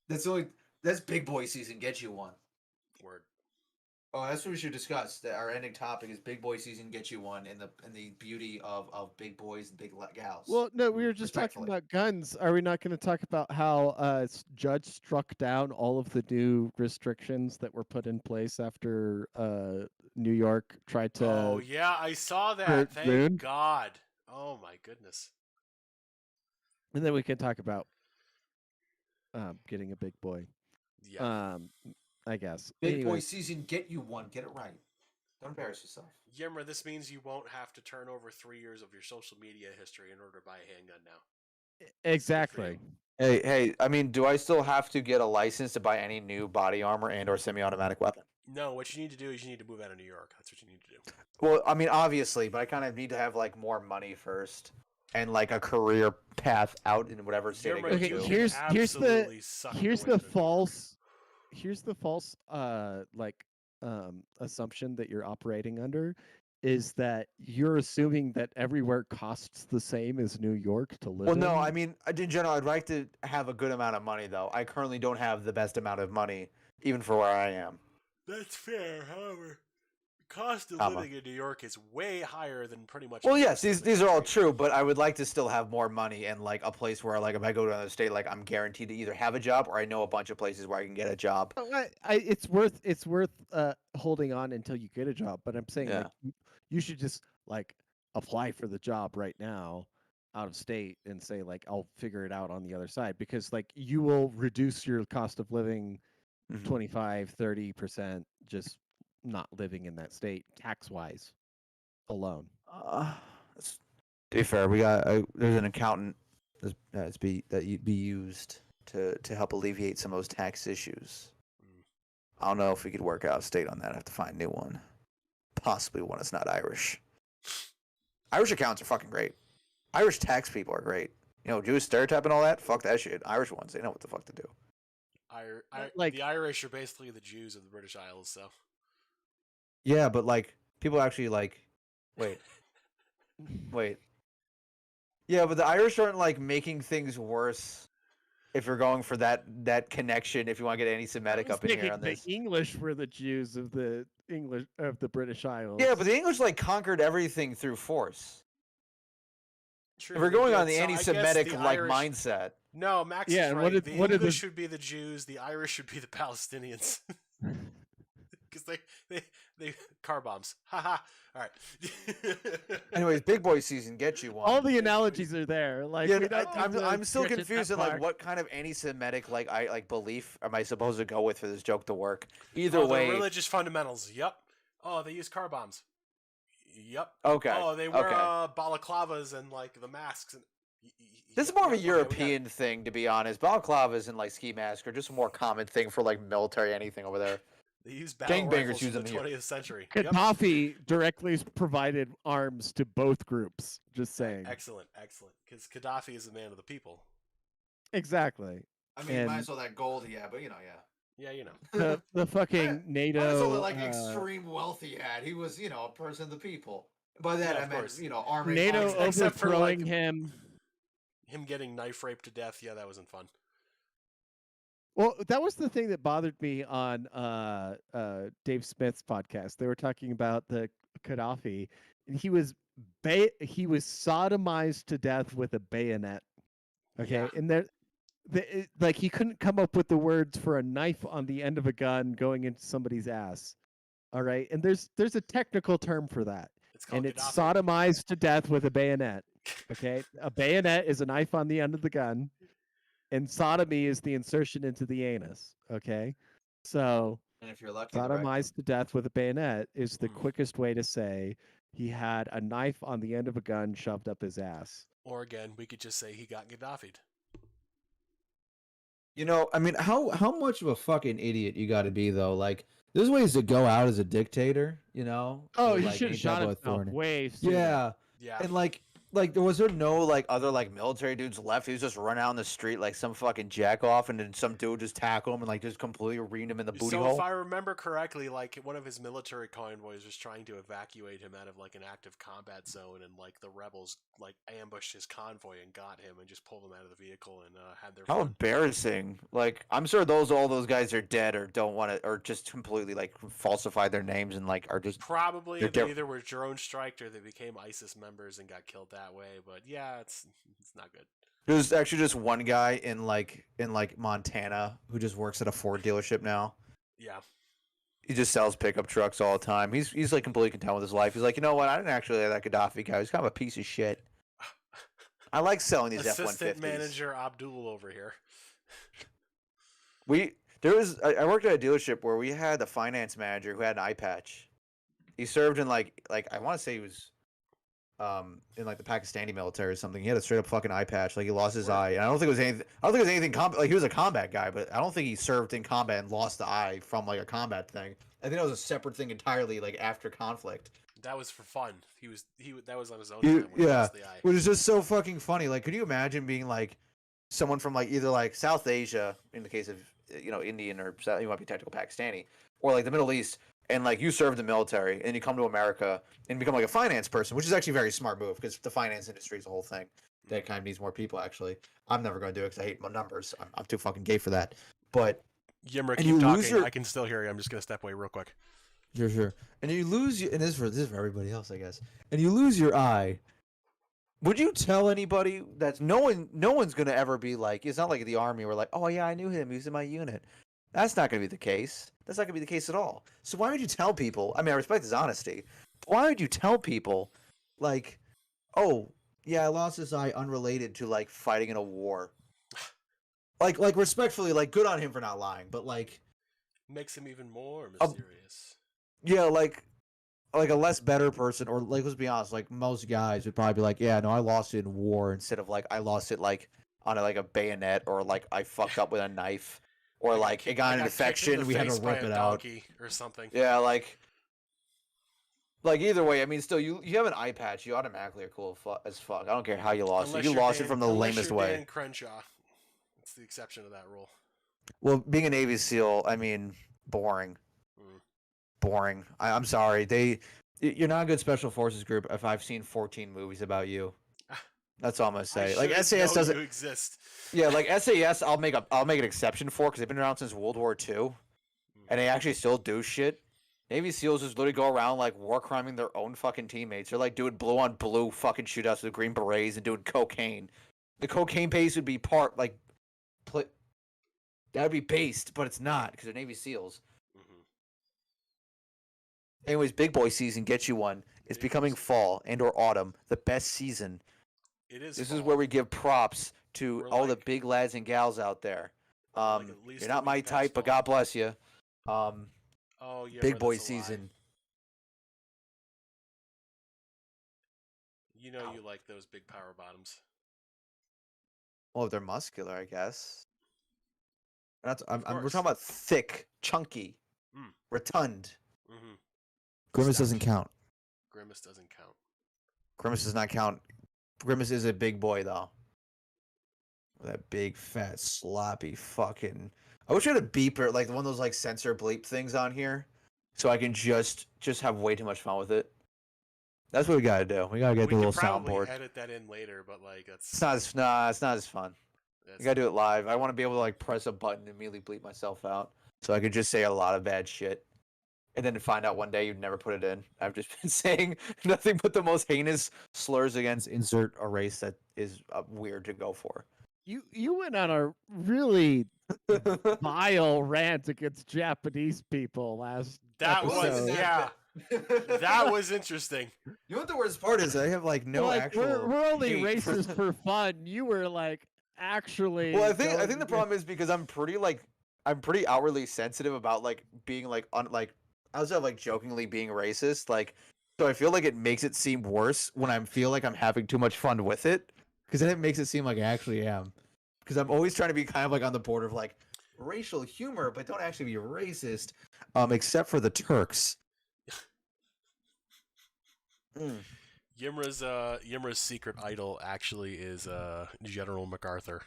That's big boy season. Get you one. Word. Oh, that's what we should discuss. Our ending topic is big boy season. Get you one, and the beauty of big boys and big gals. Well, no, we were just talking Respectfully. about guns. Are we not going to talk about how judge struck down all of the new restrictions that were put in place after New York tried to? Oh yeah, I saw that. hurt Thank June? God. Oh my goodness. And then we can talk about getting a big boy. Yeah. I guess. Big Anyway, boy season. Get you one. Get it right. Don't embarrass yourself. Yimra, this means you won't have to turn over 3 years of your social media history in order to buy a handgun now. exactly. Hey, I mean, do I still have to get a license to buy any new body armor and/or semi-automatic weapon? No, what you need to do is you need to move out of New York. That's what you need to do. Well, I mean, obviously, but I kind of need to have like more money first and like a career path out in whatever state I Yimra, go Okay, you to. can here's the absolutely suck here's your way the to New York. false assumption that you're operating under is that you're assuming that everywhere costs the same as New York to live Well, no, in. I mean, in general, I'd like to have a good amount of money, though. I currently don't have the best amount of money, even for where I am. That's fair. However, cost of Comma. living in New York is way higher than pretty much. Well, most yes, of the these are all country. true, but I would like to still have more money and like a place where like if I go to another state, like I'm guaranteed to either have a job or I know a bunch of places where I can get a job. Oh, it's worth holding on until you get a job. But I'm saying Yeah. like you should just like apply for the job right now out of state and say like I'll figure it out on the other side, because like you will reduce your cost of living Mhm. 25-30% just not living in that state tax wise alone. That's- to be fair, there's an accountant that you'd be used to help alleviate some of those tax issues. I don't know if we could work out a state on that. I have to find a new one, possibly one that's not Irish. Irish accountants are fucking great. Irish tax people are great. You know, Jewish stereotype and all that. Fuck that shit. Irish ones, they know what the fuck to do. Like- the Irish are basically the Jews of the British Isles, so Yeah, but like people actually like, wait. Yeah, but the Irish aren't like making things worse. If you're going for that connection, if you want to get anti-Semitic up in here on this. The English were the Jews of the British Isles. Yeah, but the English like conquered everything through force. true. If we're they going did. on the So I guess anti-Semitic the like Irish- mindset. No, Max Yeah, is and right. what The did the- English should be the Jews. The Irish should be the Palestinians. Because they car bombs. Haha. All right. Anyways, big boy season, get you one. all the analogies are there. Like, Yeah, we don't need to I'm still stretch it confused that in like far. what kind of anti-Semitic like belief am I supposed to go with for this joke to work? Either the way, religious fundamentals. Yep. Oh, they use car bombs. Yep. okay. Oh, they wear okay. balaclavas and like the masks. And This is Yep, more of a yep, okay, we got it. European thing, to be honest. Balaclavas and like ski masks are just a more common thing for like military anything over there. They use battle Gangbangers rifles use in the them here. 20th century. Yep. Gaddafi directly provided arms to both groups. Just saying. Excellent, excellent. Because Gaddafi is a man of the people. Exactly. I mean, And- minus all that gold, yeah, but yeah. Yeah, you know. The fucking NATO. Minus all the like extreme wealth he had. He was, a person of the people. By that Yeah, I of meant, course. army. NATO army- except for, overthrowing like- him. Him getting knife raped to death. Yeah, that wasn't fun. Well, that was the thing that bothered me on Dave Smith's podcast. They were talking about the Gaddafi, and he was sodomized to death with a bayonet. Okay, Yeah. and like he couldn't come up with the words for a knife on the end of a gun going into somebody's ass. All right, and there's a technical term for that, It's called and it's Gaddafi. sodomized to death with a bayonet. Okay, a bayonet is a knife on the end of the gun, and sodomy is the insertion into the anus. Okay, so And if you're lucky, the right- sodomized to death with a bayonet is the Mm. quickest way to say he had a knife on the end of a gun shoved up his ass. Or again, we could just say he got Gaddafi'd. You know, I mean, how much of a fucking idiot you got to be though? Like, there's ways to go out as a dictator, you know? Oh, with, he like, should any have shot type of himself authority. way sooner. Yeah, Yeah. and like Was there no like other like military dudes left? He was just run out in the street like some fucking jack off, and then some dude just tackle him and like just completely reamed him in the booty so hole. if I remember correctly, like one of his military convoys was trying to evacuate him out of like an active combat zone, and like the rebels like ambushed his convoy and got him and just pulled him out of the vehicle and had their How fun. embarrassing! Like I'm sure all those guys are dead or don't want to or just completely like falsified their names and like are just Probably They're they diff- either were drone striked or they became ISIS members and got killed that way. But yeah, it's not good. There's actually just one guy in Montana who just works at a Ford dealership now. Yeah. He just sells pickup trucks all the time. He's like completely content with his life. He's like, you know what? I didn't actually like that Gaddafi guy. He's kind of a piece of shit. I like selling these Assistant F-150s. manager Abdul over here. I worked at a dealership where we had a finance manager who had an eye patch. He served in like I want to say he was in like the Pakistani military or something. He had a straight up fucking eye patch. Like he lost his eye. And I don't think it was anything. I don't think it was anything like he was a combat guy, but I don't think he served in combat and lost the eye from like a combat thing. I think that was a separate thing entirely, like after conflict. That was for fun. That was on his own You- time when he yeah. lost the eye. Which is just so fucking funny. Like, could you imagine being like someone from like either like South Asia, in the case of Indian or you might be technical Pakistani, or like the Middle East, and like you serve the military, and you come to America and become like a finance person, which is actually a very smart move because the finance industry is a whole thing that kind of needs more people. Actually, I'm never going to do it because I hate my numbers. I'm too fucking gay for that. But Yimra, and you keep lose talking. your- I can still hear you. I'm just gonna step away real quick. Sure. And you lose your, and this is for everybody else, I guess. And you lose your eye. Would you tell anybody that no one's gonna ever be like? It's not like the army where like, oh yeah, I knew him. He was in my unit. That's not gonna be the case. That's not gonna be the case at all. So why would you tell people? I mean, I respect his honesty. But why would you tell people, like, oh yeah, I lost this eye unrelated to like fighting in a war? Like respectfully, like good on him for not lying, but like Makes him even more mysterious. yeah, like a less better person, or like let's be honest, like most guys would probably be like, yeah, no, I lost it in war instead of like I lost it like on a bayonet, or like I fucked up with a knife, or like it got an infection, we had to rip it out, or something. Yeah, like either way, I mean, still you have an eye patch, you automatically are cool as fuck. I don't care how you lost it. You lost it from the lamest way. Dan Crenshaw. It's the exception to that rule. Well, being a Navy SEAL, I mean, boring. Boring. I'm sorry. You're not a good special forces group if I've seen 14 movies about you. That's all I'm gonna say. Like SAS doesn't exist. Yeah, like SAS, I'll make an exception for because they've been around since World War II, and they actually still do shit. Navy SEALs just literally go around like war criming their own fucking teammates. They're like doing blue on blue fucking shootouts with Green Berets and doing cocaine. The cocaine base would be that would be based, but it's not because they're Navy SEALs. Anyways, big boy season, get you one. It's becoming fall and or autumn, the best season. It is. This is where we give props to all the big lads and gals out there. You're not my type, but God bless you. Yeah, big boy season. You know you like those big power bottoms. Well, they're muscular, I guess. We're talking about thick, chunky, rotund. Mm-hmm. Grimace doesn't count. Grimace doesn't count. Grimace does not count. Grimace is a big boy, though. That big, fat, sloppy fucking... I wish I had a beeper, like one of those like sensor bleep things on here, so I can just have way too much fun with it. That's what we gotta do. We gotta get the little soundboard. Edit that in later, but like that's... It's not as fun. You gotta do it live. I want to be able to like press a button and immediately bleep myself out, so I could just say a lot of bad shit. And then to find out one day you'd never put it in. I've just been saying nothing but the most heinous slurs against insert a race that is weird to go for. You went on a really vile rant against Japanese people last episode. That was interesting. You know what the worst part is? I have like no actual. We're only racist for fun. You were like actually. Well, I think the problem is because I'm pretty outwardly sensitive about like being like I was like jokingly being racist, like, so I feel like it makes it seem worse when I feel like I'm having too much fun with it, because then it makes it seem like I actually am, because I'm always trying to be kind of like on the border of like racial humor, but don't actually be racist, except for the Turks. Yimra's secret idol actually is General MacArthur.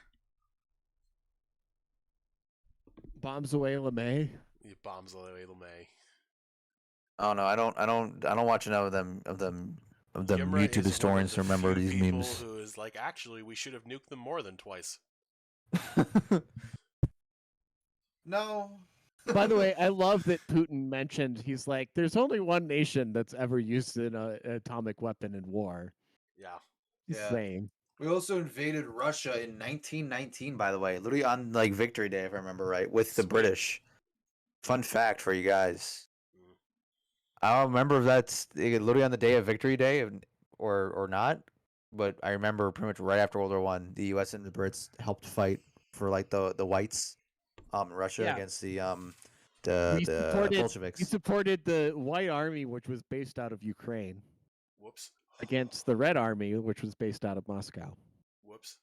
Bombs away LeMay. He bombs away LeMay. Oh no, I don't watch enough of them YouTube historians to remember these memes. Who is like, actually, we should have nuked them more than twice. No. By the way, I love that Putin mentioned, he's like, there's only one nation that's ever used an atomic weapon in war. Yeah. He's saying. We also invaded Russia in 1919, by the way, literally on like Victory Day, if I remember right, with the British. Fun fact for you guys. I don't remember if that's literally on the day of Victory Day or not, but I remember pretty much right after World War I, the U.S. and the Brits helped fight for like the whites, Russia against the Bolsheviks. He supported the White Army, which was based out of Ukraine. Whoops. Against the Red Army, which was based out of Moscow. Whoops.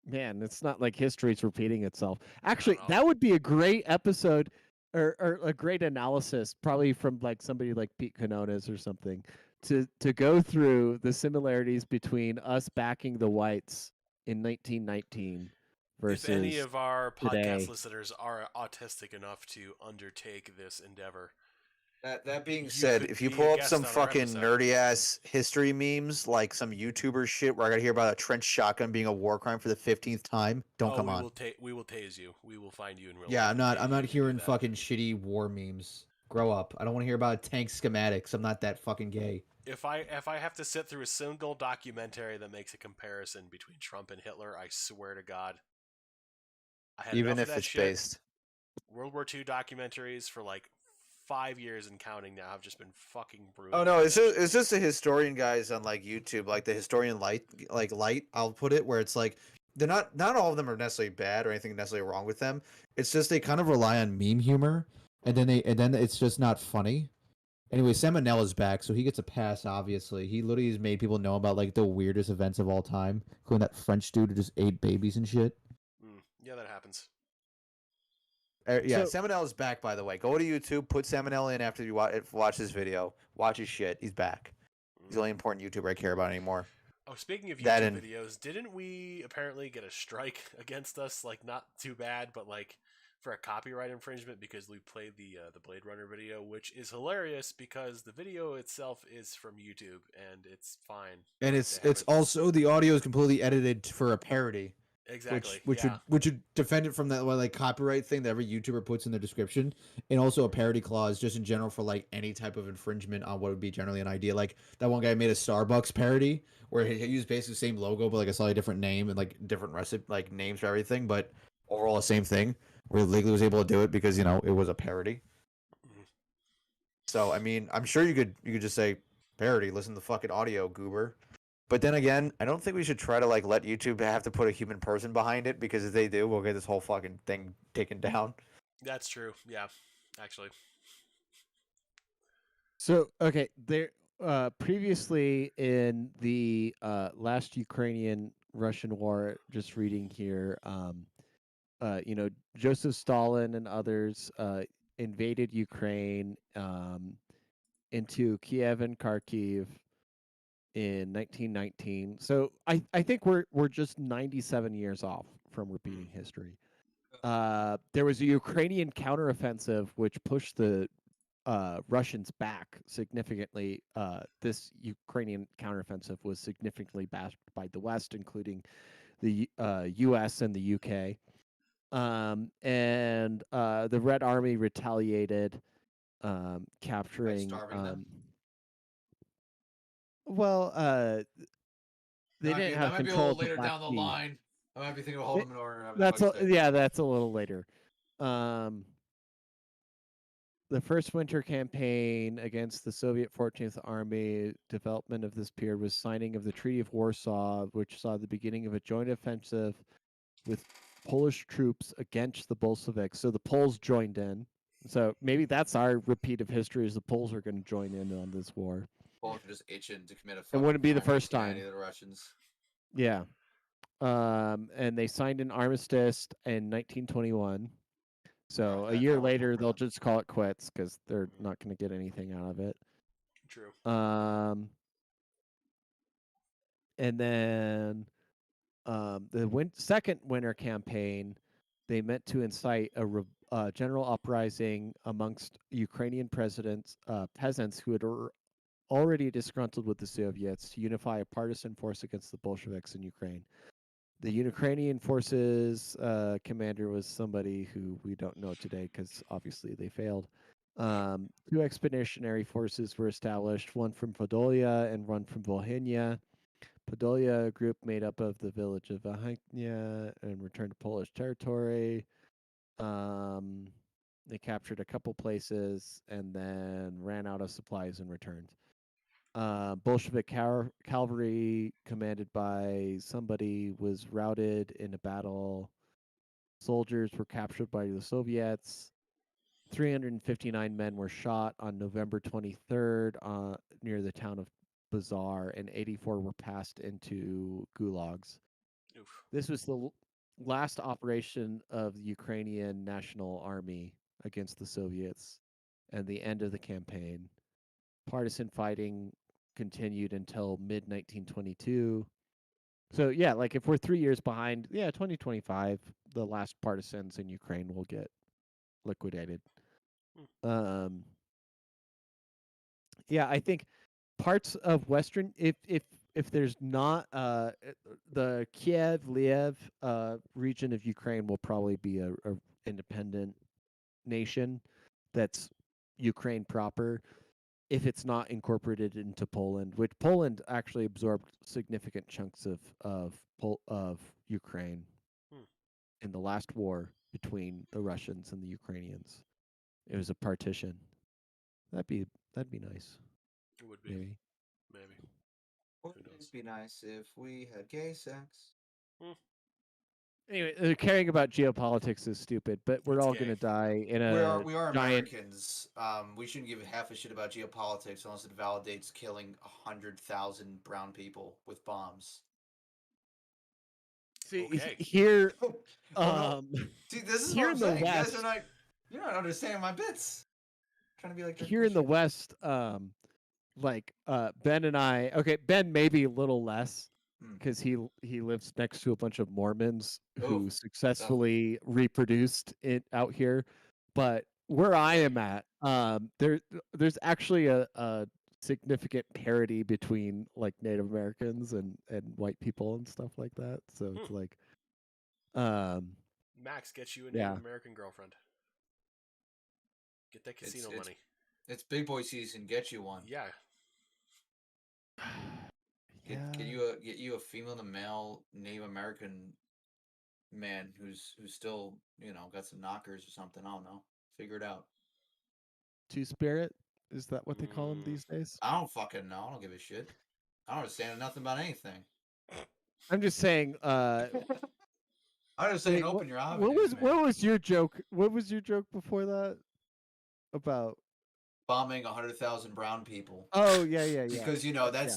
Man, it's not like history's repeating itself. Actually, that would be a great episode. Or a great analysis, probably from like somebody like Pete Canones or something, to go through the similarities between us backing the whites in 1919 versus if any of our podcast today. listeners are autistic enough to undertake this endeavor, That being You said, could if you be a pull up guest some on our fucking episode. nerdy ass history memes, like some YouTuber shit where I gotta hear about a trench shotgun being a war crime for the 15th time, don't come on. We will tase you. We will find you in real Yeah, life. I'm and not. tase I'm you not if you do hearing that. fucking shitty war memes. Grow up. I don't want to hear about tank schematics. I'm not that fucking gay. If I have to sit through a single documentary that makes a comparison between Trump and Hitler, I swear to God, I had Even enough of if that it's shit. based. World War II documentaries for like 5 years and counting now have just been fucking ruined. Oh no, by it's that just shit. it's just the historian guys on like YouTube, like the historian light. I'll put it where it's like they're not all of them are necessarily bad or anything necessarily wrong with them. It's just they kind of rely on meme humor, and then it's just not funny. Anyway, Seminelle is back, so he gets a pass. Obviously, he literally has made people know about like the weirdest events of all time, including that French dude who just ate babies and shit. Yeah, that happens. Yeah, So- Seminelle is back. By the way, go to YouTube, put Seminelle in after you watch this video. Watch his shit. He's back. He's the only important YouTuber I care about anymore. Oh, speaking of That YouTube and- videos, didn't we apparently get a strike against us? Like, not too bad, but like for a copyright infringement because we played the Blade Runner video, which is hilarious because the video itself is from YouTube and it's fine. And They it's haven't- also the audio is completely edited for a parody. exactly Which yeah. would defend it from that like copyright thing that every YouTuber puts in their description, and also a parody clause just in general for like any type of infringement on what would be generally an idea. Like that one guy made a Starbucks parody where he used basically the same logo but like a slightly different name and like different recipe like names for everything, but overall the same thing. Where he legally was able to do it because it was a parody. Mhm. So I mean, I'm sure you could just say parody. Listen to the fucking audio, goober. But then again, I don't think we should try to like let YouTube have to put a human person behind it because if they do, we'll get this whole fucking thing taken down. That's true. Yeah, actually. So okay, there previously in the last Ukrainian Russian war, just reading here, Joseph Stalin and others invaded Ukraine into Kiev and Kharkiv in 1919. So I think we're just 97 years off from repeating history. There was a Ukrainian counteroffensive which pushed the Russians back significantly. This Ukrainian counteroffensive was significantly backed by the West, including the U.S. and the U.K. And the Red Army retaliated, capturing. starving them? Well, they didn't have that might be a control little of the later Black down the Sea. line. I might be thinking of Holodomor. That's a little later. The first winter campaign against the Soviet 14th Army, development of this period was signing of the Treaty of Warsaw, which saw the beginning of a joint offensive with Polish troops against the Bolsheviks. So the Poles joined in. So maybe that's our repeat of history: is the Poles are going to join in on this war. Poles are just itching to commit a. It wouldn't be the crime first against time. humanity, The Russians. Yeah. And they signed an armistice in 1921. So a that year was later, more they'll for them. just call it quits because they're not going to get anything out of it. True. And then the second winter campaign, they meant to incite a general uprising amongst Ukrainian peasants who had already disgruntled with the Soviets to unify a partisan force against the Bolsheviks in Ukraine. The Ukrainian forces commander was somebody who we don't know today because obviously they failed. Two expeditionary forces were established, one from Podolia and one from Volhynia. Podolia, a group made up of the village of Volhynia and returned to Polish territory. They captured a couple places and then ran out of supplies and returned. Bolshevik cavalry, commanded by somebody, was routed in a battle. Soldiers were captured by the Soviets. 359 men were shot on November 23rd near the town of Bazar, and 84 were passed into gulags. Oof. This was the last operation of the Ukrainian National Army against the Soviets and the end of the campaign. Partisan fighting continued until mid 1922. So yeah, like if we're 3 years behind, 2025, the last partisans in Ukraine will get liquidated. yeah, I think parts of Western, if there's not the Kiev, Liev region of Ukraine will probably be a independent nation that's Ukraine proper if it's not incorporated into Poland, which Poland actually absorbed significant chunks of Ukraine Hmm. in the last war between the Russians and the Ukrainians. It was a partition. That'd be nice. It would be. Maybe. Maybe. Wouldn't knows? it be nice if we had gay sex? Anyway, caring about geopolitics is stupid, but we're It's all gay. gonna die in We are giant. Americans. We shouldn't give half a shit about geopolitics unless it validates killing 100,000 brown people with bombs. See, Okay. here, Oh, no. See, this is here what I'm in the saying. You guys West- you're not understanding my bits. trying to be like here in the West, like Ben and I. Okay, Ben maybe a little less Hmm. because he lives next to a bunch of Mormons who Oh, successfully reproduced it out here. But where I am at, there's actually a significant parity between like Native Americans and white people and stuff like that. So it's like, Max, get you a Yeah. Native American girlfriend. Get that casino money. It's big boy season. Get you one. Yeah. Get you a female to male Native American man who's still got some knockers or something. I don't know. Figure it out. Two-spirit, is that what they call them these days? I don't fucking know. I don't give a shit. I don't understand nothing about anything. I'm just saying. I just saying, Wait, open your eyes. what was your joke? What was your joke before that? About bombing 100,000 brown people? Oh yeah. Because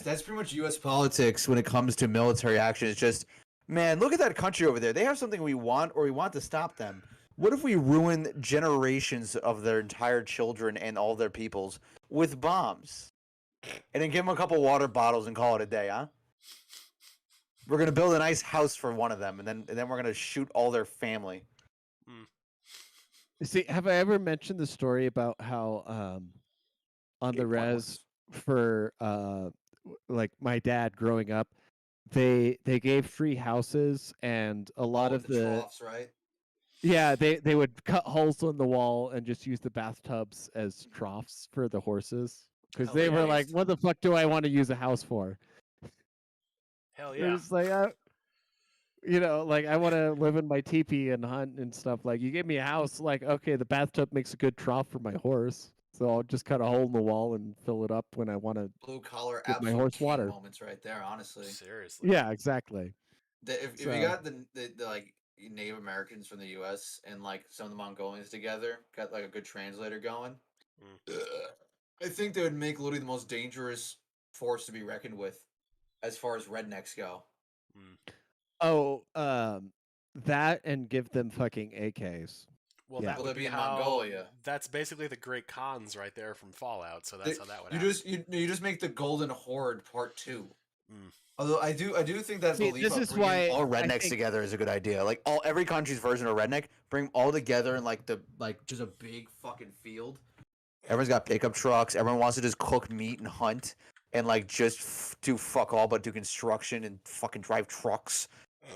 that's pretty much U.S. Politics when it comes to military action is just, man, look at that country over there. They have something we want, or we want to stop them. What if we ruin generations of their entire children and all their peoples with bombs? And then give them a couple water bottles and call it a day, huh? We're gonna build a nice house for one of them, and then we're gonna shoot all their family. See, have I ever mentioned the story about how on the res for like my dad growing up, they gave free houses and a lot of the troughs, right? Yeah, they would cut holes in the wall and just use the bathtubs as troughs for the horses because they were like, "What the fuck do I want to use a house for?" Hell They're yeah. just like, like I want to live in my teepee and hunt and stuff. Like, you give me a house, like, okay, the bathtub makes a good trough for my horse, so I'll just cut a hole in the wall and fill it up when I want to blue collar give my absolute horse king water. moments right there. Honestly, Seriously. Yeah, exactly. If you got the like Native Americans from the U.S. and like some of the Mongolians together, got like a good translator going, I think they would make literally the most dangerous force to be reckoned with, as far as rednecks go. Oh, that and give them fucking AKs. Well, Yeah. that would be in how. Mongolia. That's basically the Great Khans right there from Fallout. So that's how that would You happen. you just make the Golden Horde Part 2. Although I do think that See, belief this of is bringing why all rednecks I think- together is a good idea. Like every country's version of redneck, bring them all together in like just a big fucking field. everyone's got pickup trucks. Everyone wants to just cook meat and hunt and like just do fuck all but do construction and fucking drive trucks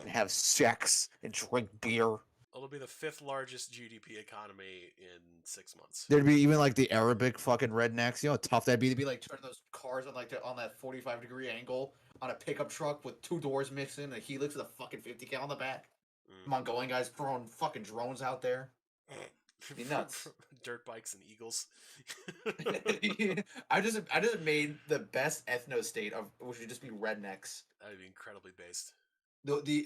and have sex and drink beer. It'll be the 5th largest GDP economy in 6 months. There'd be even like the Arabic fucking rednecks. You know how tough that'd be to be Be like turning those cars on on that 45-degree angle on a pickup truck with 2 doors mixing, a helix with a fucking 50 cal on the back. Mongolian guys throwing fucking drones out there. Be nuts. Dirt bikes and eagles. I just made the best ethno state of which would just be rednecks. That would be incredibly based.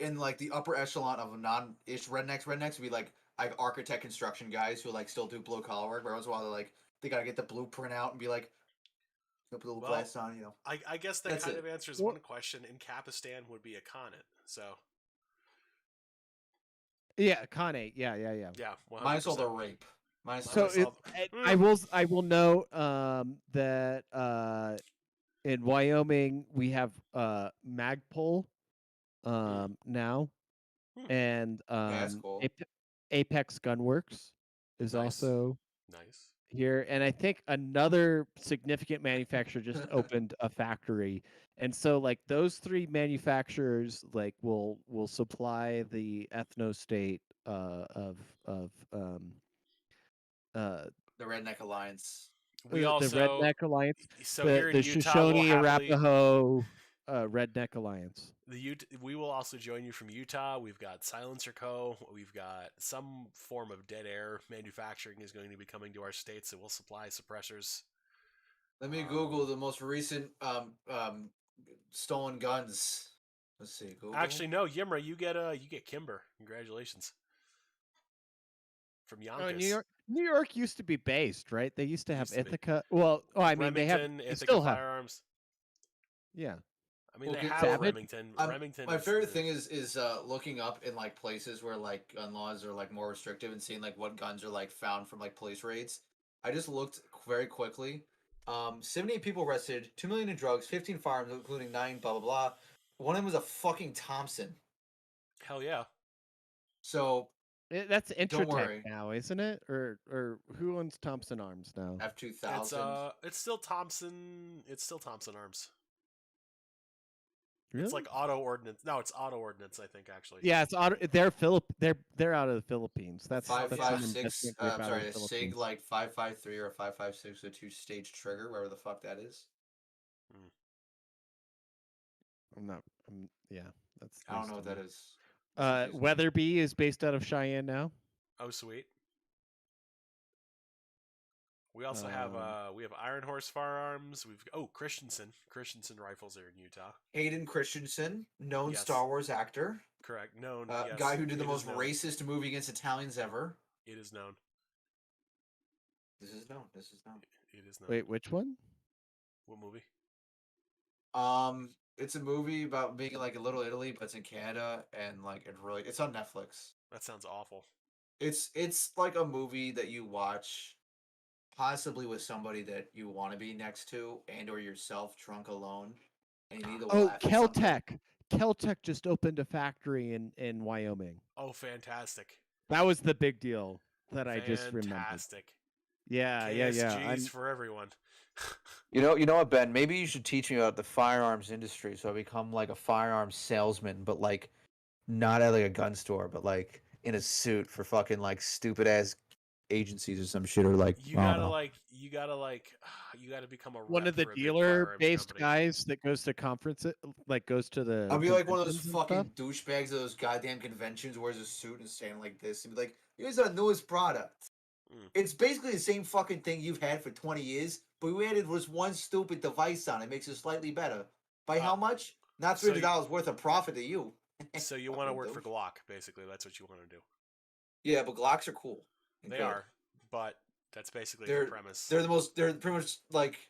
In like the upper echelon of non-ish rednecks would be like architect construction guys who like still do blue collar work, but once in a while they gotta get the blueprint out and be like, put a little glass on, I guess that kind of answers one question. In Kapistan would be a Khanate, so. Yeah, Khanate. Yeah. Yeah, 100%. Mine's all the rape. So I will note that in Wyoming we have Magpul now, and that's cool. Apex Gunworks is Nice. also Nice. here, and I think another significant manufacturer just opened a factory, and so like those three manufacturers like will supply the ethno state of uh The Redneck Alliance. We the also Redneck Alliance, so here in the Utah we'll Shoshone happily Arapaho Redneck Alliance. we will also join you from Utah. We've got Silencer Co. We've got some form of dead air manufacturing is going to be coming to our state, so we'll supply suppressors. Let me Google the most recent stolen guns. Let's see. Google. Actually, no, Yimra, you get Kimber. Congratulations. From Yonkers. Oh, New York used to be based, right? They used to have Used to be. Ithaca. Well, I mean, Remington, they Ithaca still have. Firearms. Yeah. I mean, Well, they have Savage? Remington. My Remington. favorite thing is looking up in like places where like gun laws are like more restrictive and seeing like what guns are like found from like police raids. I just looked very quickly. 78 people arrested, 2 million in drugs, 15 firearms, including 9 blah blah blah. One of them was a fucking Thompson. Hell yeah. So That's Intratec worry. now, isn't it? Or who owns Thompson Arms now? F2000. It's still Thompson. It's still Thompson Arms. Really? It's like auto ordnance. No, it's auto ordnance. I think actually. Yeah, it's they're out of the Philippines. That's some 556. investment group I'm out of sorry, the a Sig Philippines. like 553 or 556 with a 2-stage trigger, wherever the fuck that is. Yeah, that's. I don't know what that is. Weatherby is based out of Cheyenne now. Oh, sweet. We also have Iron Horse Firearms. Christensen. Christensen rifles are in Utah. Hayden Christensen, known Yes. Star Wars actor. Correct. Known. Yes. Guy who did the It most is known. racist movie against Italians ever. It is known. This is known. It is known. Wait, which one? What movie? It's a movie about being like a Little Italy, but it's in Canada, and like it's on Netflix. That sounds awful. It's like a movie that you watch, possibly with somebody that you want to be next to, and or yourself drunk alone, and you need to laugh at something. Keltec. Keltec just opened a factory in Wyoming. Oh, fantastic! That was the big deal that I just remembered. Fantastic. Yeah. KSGs for everyone. You know what, Ben? Maybe you should teach me about the firearms industry, so I become like a firearms salesman, but like not at like a gun store, but like in a suit for fucking like stupid ass agencies or some shit, or like you gotta become a One rep of the for a big dealer-based firearms company. guys that goes to conferences, like goes to the. I'll be like one of those conventions and fucking stuff. douchebags at those goddamn conventions, wears a suit and standing like this, and be like, "Here's our newest product." It's basically the same fucking thing you've had for 20 years, but we added this one stupid device on it. Makes it slightly better. By how much? Not $300 worth of profit to you. So you want to work for Glock, basically. That's what you want to do. Yeah, but Glocks are cool. They are, but that's basically the premise. They're pretty much like,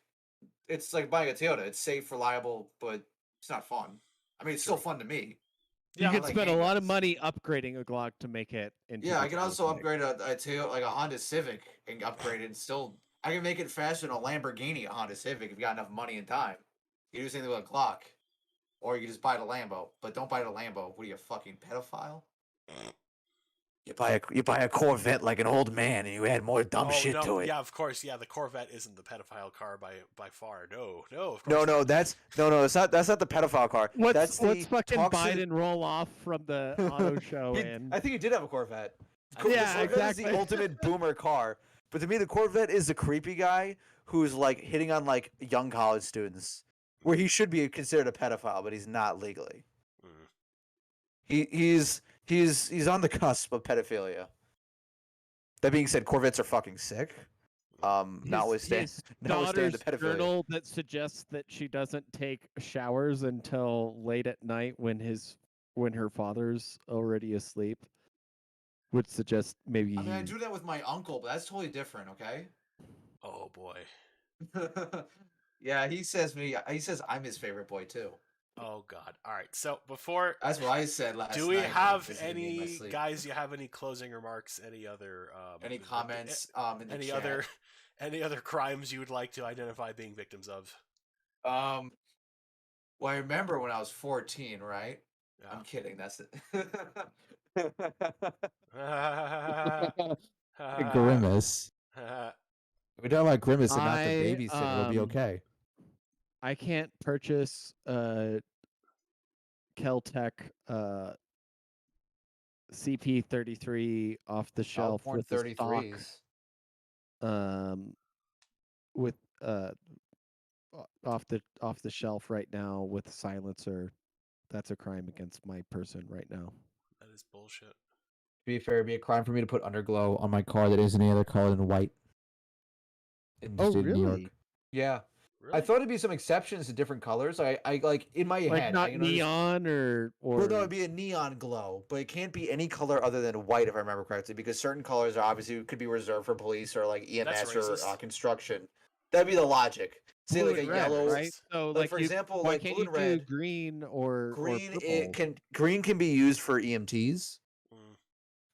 it's like buying a Toyota. It's safe, reliable, but it's not fun. I mean, it's still fun to me. You could spend a lot of money upgrading a Glock to make it into. Yeah, I can also upgrade a Toyota, like a Honda Civic, and upgrade it. And still, I can make it faster than a Lamborghini, a Honda Civic, if you got enough money and time. You can do the same thing with a Glock, or you can just buy the Lambo. But don't buy the Lambo. What are you, a fucking pedophile? You buy a Corvette like an old man, and you add more dumb shit to it. Yeah, of course. Yeah, the Corvette isn't the pedophile car by far. No, of course. No, that's not the pedophile car. Let's the fucking Biden roll off from the auto show. I think he did have a Corvette. Yeah, exactly. Is the ultimate boomer car. But to me, the Corvette is the creepy guy who's like hitting on like young college students, where he should be considered a pedophile, but he's not legally. He's on the cusp of pedophilia. That being said, Corvettes are fucking sick. Notwithstanding the pedophilia. Journal that suggests that she doesn't take showers until late at night when her father's already asleep would suggest maybe. I mean, I do that with my uncle, but that's totally different. Okay. Oh boy. Yeah, he says I'm his favorite boy too. Oh God! All right. So before that's what I said last night. Do we have any guys? You have any closing remarks? Any other any comments? In the any chat? any other crimes you would like to identify being victims of? Well, I remember when I was 14, right? Yeah. I'm kidding. That's it. Grimace. We're talking about Grimace and not the I, babysitter. It'll be okay. I can't purchase Keltec CP33 off the shelf Alcorn with the stock 33s. with off the shelf right now with a silencer. That's a crime against my person right now. That is bullshit. To be fair, it'd be a crime for me to put underglow on my car that isn't any other color than white. In the state of New York. Yeah. Really? I thought it'd be some exceptions to different colors. I like in my Like head. not I can understand- neon or Well, no, it'd be a neon glow, but it can't be any color other than white, if I remember correctly, because certain colors are obviously could be reserved for police or like EMS or racist. Construction. That'd be the logic. Say blue like a and red, yellow, right? So like, for example, why like can't blue you and red. do green or Green purple? green can be used for EMTs.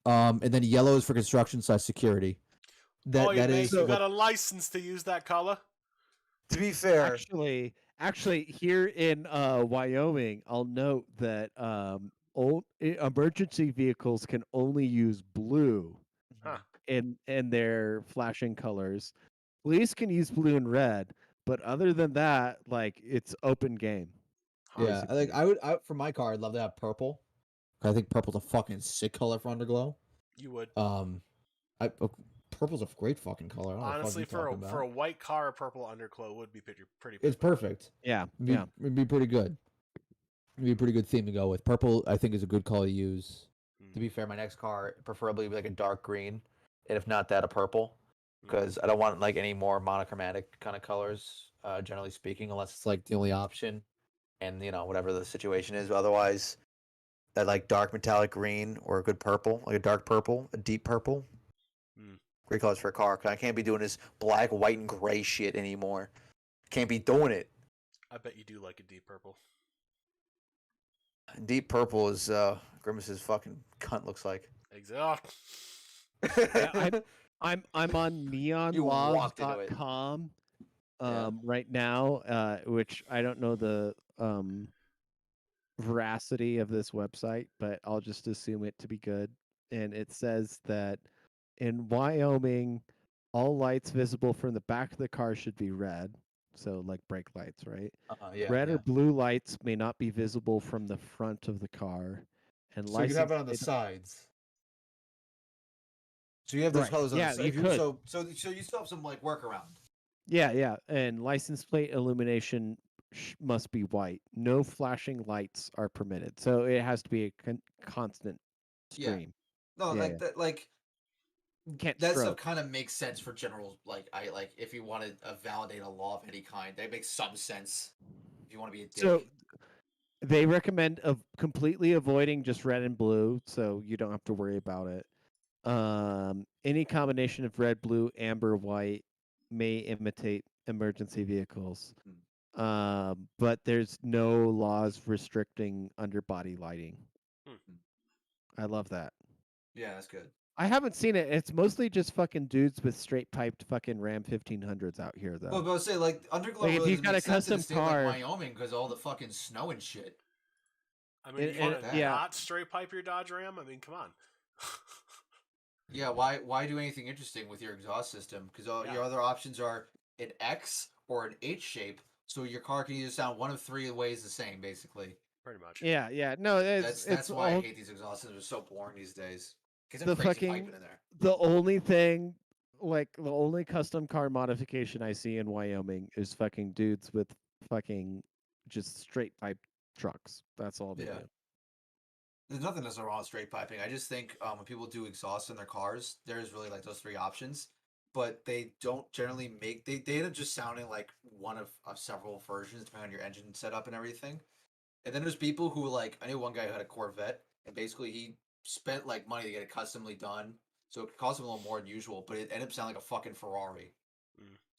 Mm. And then yellow is for construction/security. Oh, you what- got a license to use that color? To be fair, Actually, here in Wyoming, I'll note that emergency vehicles can only use blue Huh. in their flashing colors. Police can use blue and red, but other than that, like it's open game. Yeah, like I for my car, I'd love to have purple. I think purple's a fucking sick color for underglow. You would. Purple's a great fucking color. I don't know what the fuck Honestly, you talking for a about. white car, a purple underglow would be pretty It's perfect. Yeah, It'd be pretty good. It'd be a pretty good theme to go with. Purple, I think, is a good color to use. to be fair, my next car preferably like a dark green, and if not that, a purple, because I don't want like any more monochromatic kind of colors. Generally speaking, unless it's like the only option, and whatever the situation is. Otherwise, that like dark metallic green or a good purple, like a dark purple, a deep purple. Great colors for a car. 'Cause I can't be doing this black, white, and gray shit anymore. Can't be doing it. I bet you do like a deep purple. Deep purple is Grimace's fucking cunt looks like. Exactly. Yeah, I'm on walked into it. neonlaws.com Yeah. right now, which I don't know the veracity of this website, but I'll just assume it to be good. And it says that in Wyoming, all lights visible from the back of the car should be red. So like brake lights, right? Yeah, Red yeah. or blue lights may not be visible from the front of the car. And So you could have it on the license sides. So you have those Right. colors on Yeah, the you side. could. So you still have some like workaround. Yeah, and license plate illumination must be white. No flashing lights are permitted. So it has to be a constant Yeah. stream. No, Yeah, like yeah. that, like Can't that stuff stroke. kind of makes sense for general. Like if you want to validate a law of any kind, that makes some sense. If you want to be a dick. So they recommend of completely avoiding just red and blue, so you don't have to worry about it. Any combination of red, blue, amber, white may imitate emergency vehicles. But there's no laws restricting underbody lighting. I love that. Yeah, that's good. I haven't seen it. It's mostly just fucking dudes with straight piped fucking Ram 1500s out here, though. Well, but I was saying like underglow Like, if really you've doesn't got make a sense in a custom state car- like Wyoming because all the fucking snow and shit. I mean, And- you want and- to yeah. not straight pipe your Dodge Ram? I mean, come on. Yeah, why do anything interesting with your exhaust system? Because your other options are an X or an H shape, so your car can either sound one of three ways the same, basically. Pretty much. Yeah. No, That's why I all- hate these exhaust systems. They're so boring these days. Because The they're crazy fucking- piping in there. the only thing, like the only custom car modification I see in Wyoming is fucking dudes with fucking just straight pipe trucks. That's all they Yeah. do. There's nothing that's wrong with straight piping. I just think when people do exhaust in their cars, there's really like those three options, but they don't generally make they end up just sounding like one of several versions depending on your engine setup and everything. And then there's people who like I knew one guy who had a Corvette and basically he spent like money to get it customly done, so it cost him a little more than usual, but it ended up sounding like a fucking Ferrari.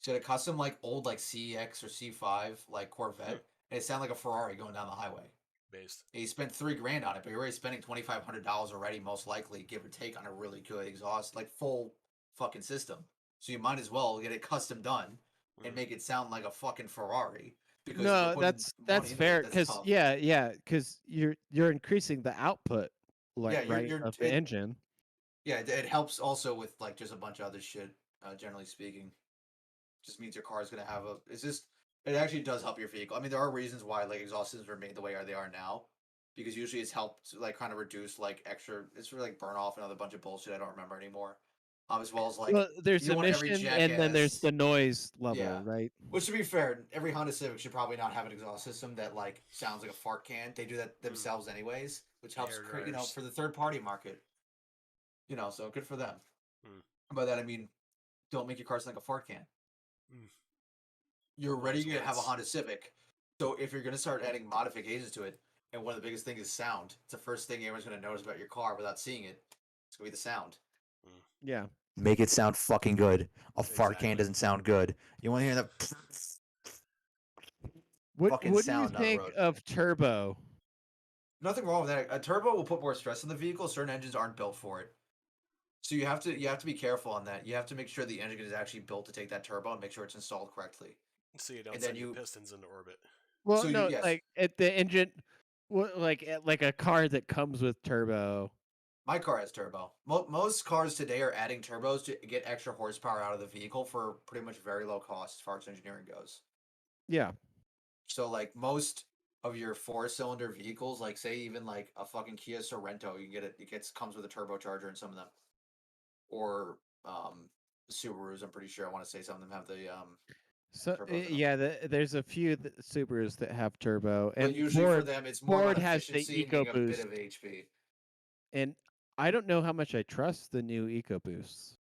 So he had a custom like old like CX or C5 like Corvette, and it sounded like a Ferrari going down the highway. Based. He spent $3,000 on it, but you're already spending $2,500 already, most likely, give or take, on a really good exhaust, like full fucking system. So you might as well get it custom done and make it sound like a fucking Ferrari. Because if you're No, putting that's money into it, fair that's because tough. because you're increasing the output, like you're- of the engine. Yeah, it helps also with like just a bunch of other shit, generally speaking. just means your car is going to have a. It's just it actually does help your vehicle. I mean, there are reasons why like exhaust systems are made the way they are now, because usually it's helped to, like kind of reduce like extra. It's for like burn off and other bunch of bullshit I don't remember anymore. As well as like Well, there's you don't want every emission, and then there's jackass. the noise level, Yeah. right? Which, to be fair, every Honda Civic should probably not have an exhaust system that like sounds like a fart can. They do that themselves anyways, which helps Air you know, dryers. for the third party market. You know, so good for them. Mm. By that I mean, don't make your car sound like a fart can. Mm. You're Wise already gonna have a words. Honda Civic, so if you're gonna start adding modifications to it, and one of the biggest things is sound, it's the first thing everyone's gonna notice about your car without seeing it. It's gonna be the sound. Yeah. Make it sound fucking good. A fart can Exactly. doesn't sound good. You want to hear that? What Fucking What do you sound down the think road. of turbo? Nothing wrong with that. A turbo will put more stress on the vehicle. Certain engines aren't built for it. So you have to be careful on that. You have to make sure the engine is actually built to take that turbo and make sure it's installed correctly. So you don't And then send your you- pistons into orbit. Well, So you- no, yes. like at the engine, like a car that comes with turbo. My car has turbo. Most cars today are adding turbos to get extra horsepower out of the vehicle for pretty much very low cost as far as engineering goes. Yeah. So like most of your 4-cylinder vehicles, like say even like a fucking Kia Sorento, you can get it. Comes with a turbocharger in some of them, or Subarus. I'm pretty sure. I want to say some of them have the So turbos in 'em. yeah, there's a few Subarus that have turbo, But and usually for Ford, them, it's more Ford about has the efficiency and getting a bit EcoBoost. of HP. And I don't know how much I trust the new EcoBoosts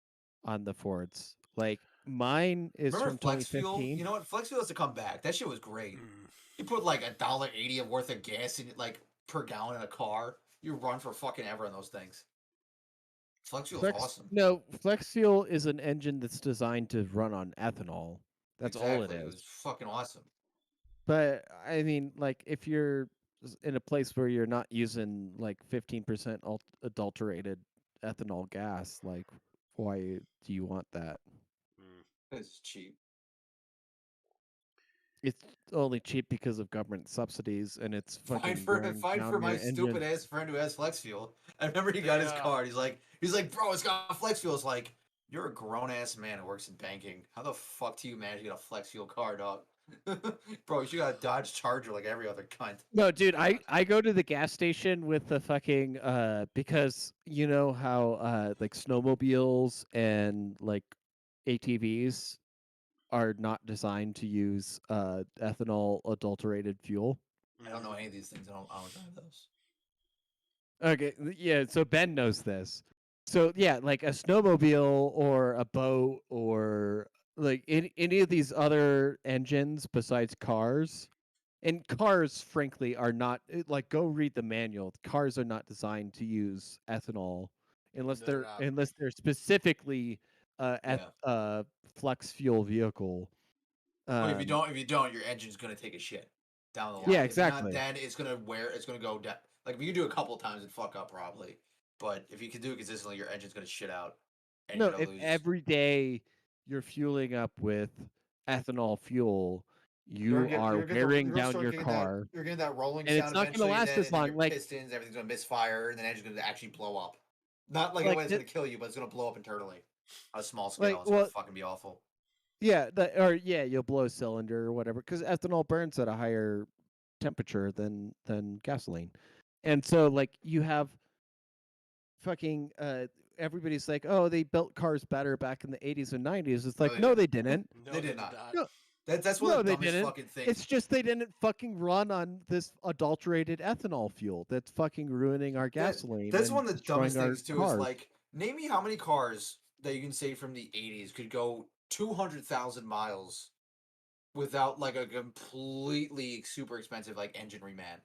on the Fords. Like mine is Remember from Flex Fuel? 2015. You know what? Flex Fuel has to come back. That shit was great. Mm. You put like $1.80 worth of gas in it, like per gallon in a car. You run for fucking ever in those things. Flex Fuel is awesome. No, Flex Fuel is an engine that's designed to run on ethanol. That's all it Exactly. It is. was fucking awesome. But I mean, like if you're in a place where you're not using like 15% adulterated ethanol gas, like why do you want that? It's cheap. It's only cheap because of government subsidies, and it's Fine fucking for wearing down my your stupid engine. ass friend who has Flex Fuel. I remember he got his Yeah. card. He's like, bro, it's got Flex Fuel. It's like, you're a grown ass man who works in banking. How the fuck do you manage to get a Flex Fuel card, dog? Bro, you should got a Dodge Charger like every other cunt. No, dude, I go to the gas station with the fucking because you know how like snowmobiles and like ATVs are not designed to use ethanol adulterated fuel. I don't know any of these things. I don't drive those. Okay, yeah, so Ben knows this. So yeah, like a snowmobile or a boat or like any of these other engines besides cars, and cars frankly are not like go read the manual. Cars are not designed to use ethanol unless No, they're they're not. specifically Yeah. flex fuel vehicle. But if you don't, your engine's gonna take a shit down the line. Yeah, If you're not, exactly. then it's gonna go down. Like if you do a couple times and fuck up probably, but if you can do it consistently, your engine's gonna shit out. And No, you're gonna if lose. every day you're fueling up with ethanol fuel, you are wearing down your car. You're getting that rolling and it's sound not gonna eventually, last then, as and then long, your like- pistons, everything's gonna misfire, and the engine's gonna actually blow up. Not like, Like in a way it's the- gonna kill you, but it's gonna blow up internally on a small scale. Like, It's gonna well- fucking be awful. Yeah, you'll blow a cylinder or whatever because ethanol burns at a higher temperature than gasoline, and so like you have fucking everybody's like, oh, they built cars better back in the 80s and 90s. It's like, they no, didn't. they didn't. No, They did not. No, That's one No, of the they dumbest didn't. fucking things. It's just they didn't fucking run on this adulterated ethanol fuel that's fucking ruining our gasoline. That's and one of the destroying dumbest our things too. cars. Is like, name me how many cars that you can say from the 80s could go 200,000 miles without like a completely super expensive like engine reman.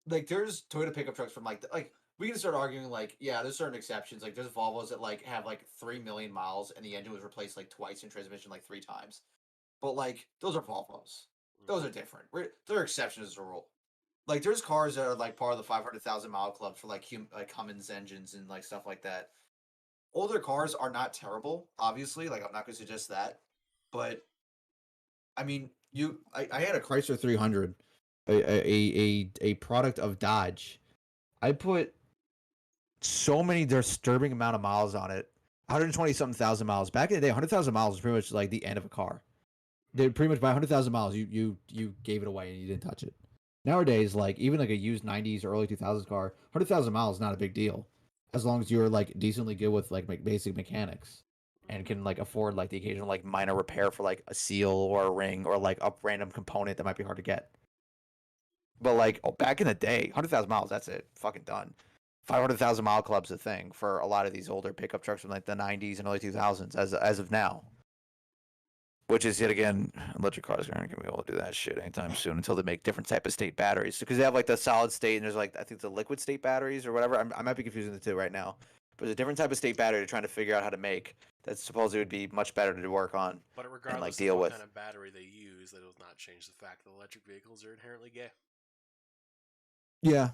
Like there's Toyota pickup trucks from like we can start arguing like, yeah, there's certain exceptions. Like there's Volvos that like have like 3 million miles and the engine was replaced like twice and transmission like 3 times. But like those are Volvos. Those are different. There are exceptions to the rule. Like there's cars that are like part of the 500,000 mile club for like Cummins engines and like stuff like that. Older cars are not terrible, obviously. Like I'm not going to suggest that, but I mean, I had a Chrysler 300, a product of Dodge. I put so many disturbing amount of miles on it. 120 something thousand miles. Back in the day, 100,000 miles was pretty much like the end of a car. They pretty much by 100,000 miles, you gave it away and you didn't touch it. Nowadays, like even like a used 90s or early 2000s car, 100,000 miles is not a big deal, as long as you're like decently good with like basic mechanics and can like afford like the occasional like minor repair for like a seal or a ring or like a random component that might be hard to get. But like back in the day, 100,000 miles, that's it, fucking done. 500,000 mile club's a thing for a lot of these older pickup trucks from like the 90s and early 2000s as of now. Which is yet again, electric cars aren't gonna be able to do that shit anytime soon until they make different type of state batteries. Because they have like the solid state and there's like I think the liquid state batteries or whatever. I might be confusing the two right now, but there's a different type of state battery they're trying to figure out how to make that supposedly would be much better to work on. But regardless like, deal of what with. kind of battery they use, that does not change the fact that electric vehicles are inherently gay. Yeah,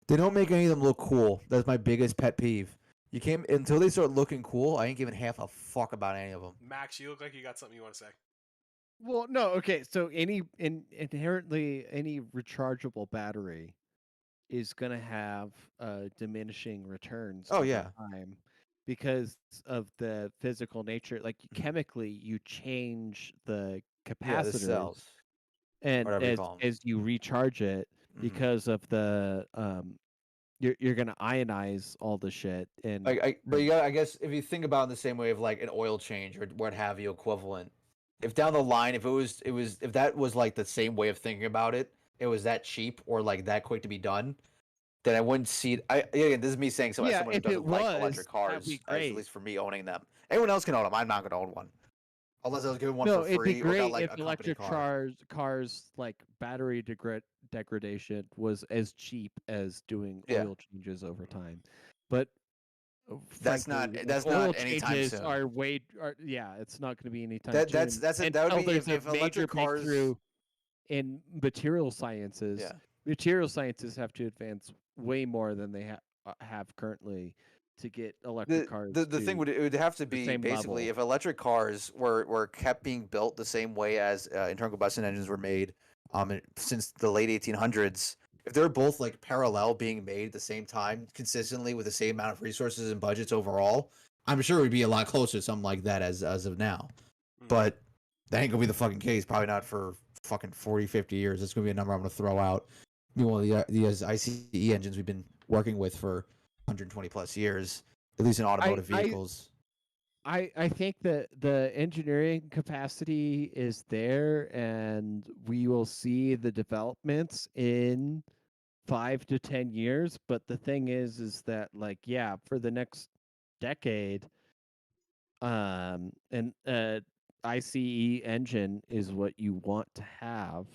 they don't make any of them look cool. That's my biggest pet peeve. You can't until they start looking cool. I ain't giving half a fuck about any of them. Max, you look like you got something you want to say. Well, no, okay. So inherently any rechargeable battery is going to have diminishing returns Oh, over yeah. time because of the physical nature. Like chemically, you change the Yeah, the capacitors, cells. and whatever you call 'em. as you recharge it, Mhm. because of the you're going to ionize all the shit, and But you got I guess if you think about it in the same way of like an oil change or what have you equivalent, if down the line if if that was like the same way of thinking about it, it was that cheap or like that quick to be done, then I wouldn't see it. Again, this is me saying so as Yeah, someone who if it doesn't like was, electric that'd cars, be as at great. least for me owning them. Anyone else can own them. I'm not gonna own one. Unless I was given one No, for it'd be free or got great like if a company electric car. cars like battery degradation was as cheap as doing Yeah. oil changes over time. But That's frankly, not like, that's oil not anytime changes soon. are yeah, it's not going to be anytime That soon. that's that would Until be there's if a major electric cars. breakthrough in material sciences. Yeah. Material sciences have to advance way more than they have currently to get electric cars. The thing to it would have to the be same basically level. if electric cars were kept being built the same way as internal combustion engines were made since the late 1800s. If they're both like parallel being made at the same time consistently with the same amount of resources and budgets overall, I'm sure we'd be a lot closer to something like that as of now. But that ain't gonna be the fucking case. Probably not for fucking 40, 50 years. It's gonna be a number I'm gonna throw out. You know, the ICE engines we've been working with for 120 plus years, at least in automotive vehicles. I think that the engineering capacity is there, and we will see the developments in 5 to 10 years. But the thing is that like, yeah, for the next decade, an ICE engine is what you want to have.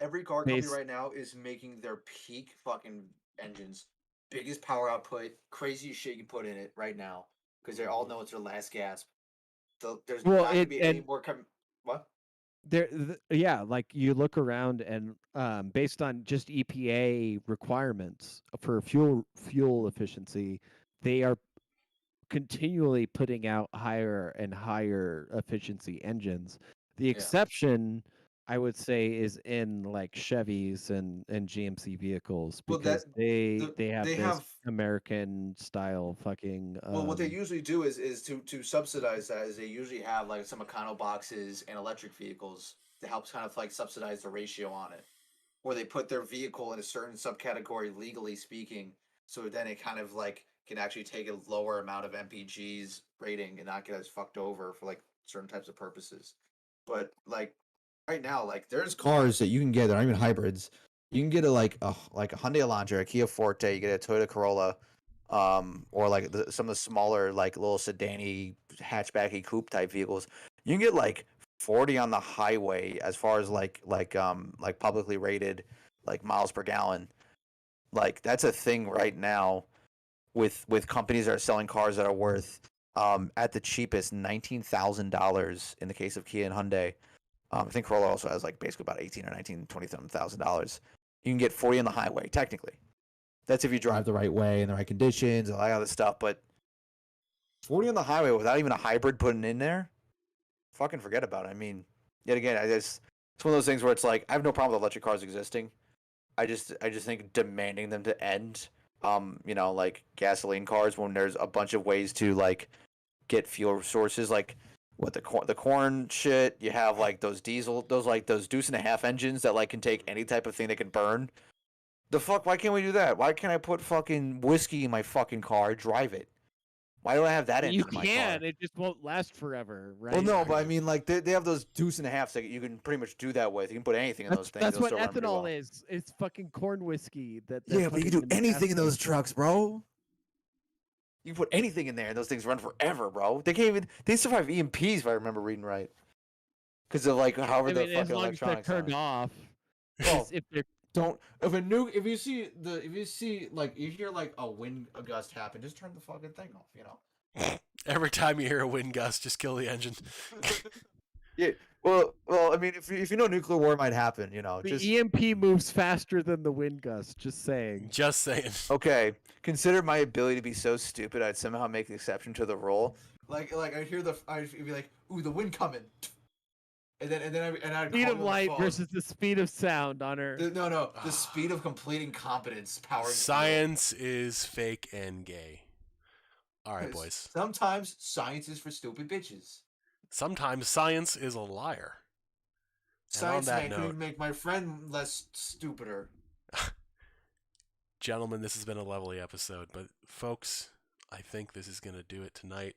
Every car company right now is making their peak fucking engines, biggest power output, craziest shit you can put in it right now because they all know it's their last gasp. There's Well, not gonna be any more coming. What? Yeah, like you look around and based on just EPA requirements for fuel efficiency, they are continually putting out higher and higher efficiency engines. The exception, I would say, is in like Chevys and GMC vehicles Well, because they have they this have. American style fucking. Well, what they usually do is to subsidize that is they usually have like some Econo boxes and electric vehicles to help kind of like subsidize the ratio on it, or they put their vehicle in a certain subcategory legally speaking, so then it kind of like can actually take a lower amount of MPG's rating and not get as fucked over for like certain types of purposes. But like right now, like there's cars that you can get that aren't even hybrids. You can get a Hyundai Elantra, a Kia Forte, you get a Toyota Corolla, or like some of the smaller like little sedan-y, hatchbacky coupe type vehicles. You can get like 40 on the highway as far as like publicly rated like miles per gallon. Like that's a thing right now with companies that are selling cars that are worth at the cheapest $19,000 in the case of Kia and Hyundai. I think Corolla also has like basically about 18 or 19, $20,000. You can get 40 on the highway technically. That's if you drive the right way in the right conditions and all that other stuff. But 40 on the highway without even a hybrid putting in there, fucking forget about it. I mean, yet again, it's one of those things where it's like I have no problem with electric cars existing. I just think demanding them to end, like gasoline cars when there's a bunch of ways to like get fuel sources. Like with the corn shit. You have like those diesel, those deuce and a half engines that like can take any type of thing that can burn. The fuck? Why can't we do that? Why can't I put fucking whiskey in my fucking car, drive it? Why do I have that engine You in my can. car? It just won't last forever, right? Well, no, but I mean, like they have those deuce and a half that you can pretty much do that with. You can put anything in those things. That's they'll what still run pretty ethanol well. is. It's fucking corn whiskey. That they're Yeah, but you putting can do in anything in gas those stations. trucks, bro. You can put anything in there, and those things run forever, bro. They can't even. They survive EMPs, if I remember reading right. Because of like however I the mean, as fucking long as they're electronics turned are. off. Well, If they're Don't if you see like you hear like a wind gust happen, just turn the fucking thing off. You know. Every time you hear a wind gust, just kill the engine. yeah. Well. I mean, if you know nuclear war might happen, you know, the just EMP moves faster than the wind gust. Just saying. Just saying. okay. Consider my ability to be so stupid, I'd somehow make the exception to the rule. Like I hear I'd be like, ooh, the wind coming, and I'd Speed call of you on the light phone. versus the speed of sound on her. The speed of complete incompetence powering the Science is fake and gay. All right, field. boys. Sometimes science is for stupid bitches. Sometimes science is a liar. And on Science that man note, could make my friend less stupider. gentlemen, this has been a lovely episode. But folks, I think this is going to do it tonight.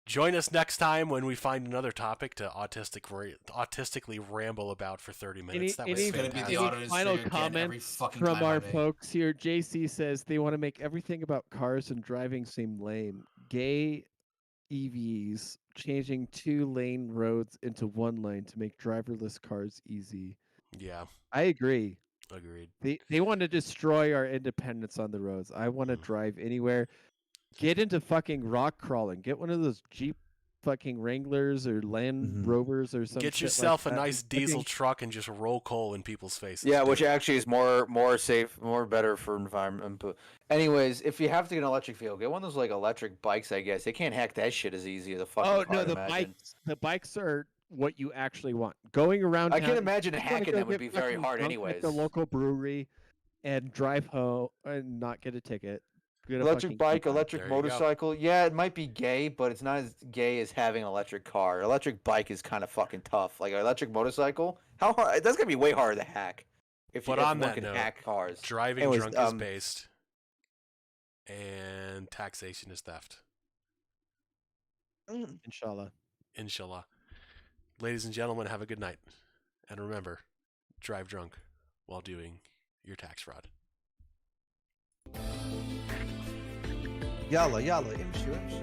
Join us next time when we find another topic to autistically ramble about for 30 minutes. That was any fantastic. final comments from our folks here? JC says they want to make everything about cars and driving seem lame. Gay EVs changing 2-lane roads into 1 lane to make driverless cars easy. Yeah, I agree. agreed. They want to destroy our independence on the roads. I want to drive anywhere. Get into fucking rock crawling. Get one of those Jeep fucking Wranglers or Land Rovers or something. Get yourself a nice diesel truck and just roll coal in people's faces. Yeah, which actually is more safe, more better for environment. But anyways, if you have to get an electric vehicle, get one of those like electric bikes. I guess they can't hack that shit as easy as a fucking Oh car. no, I'd the imagine. bikes are what you actually want. Going around. I town, can imagine you just wanna hacking go them would get be very fucking hard, drunk anyways. at the local brewery, and drive home and not get a ticket. Get a Electric fucking bike, coupon. electric There you go. motorcycle. Yeah, it might be gay, but it's not as gay as having an electric car. Electric bike is kind of fucking tough. Like an electric motorcycle, how hard? That's gonna be way harder to hack. If But if on one that can note, hack cars. driving Anyways, drunk is based, and taxation is theft. Inshallah. Inshallah. Ladies and gentlemen, have a good night. And remember, drive drunk while doing your tax fraud. Yalla, imshi.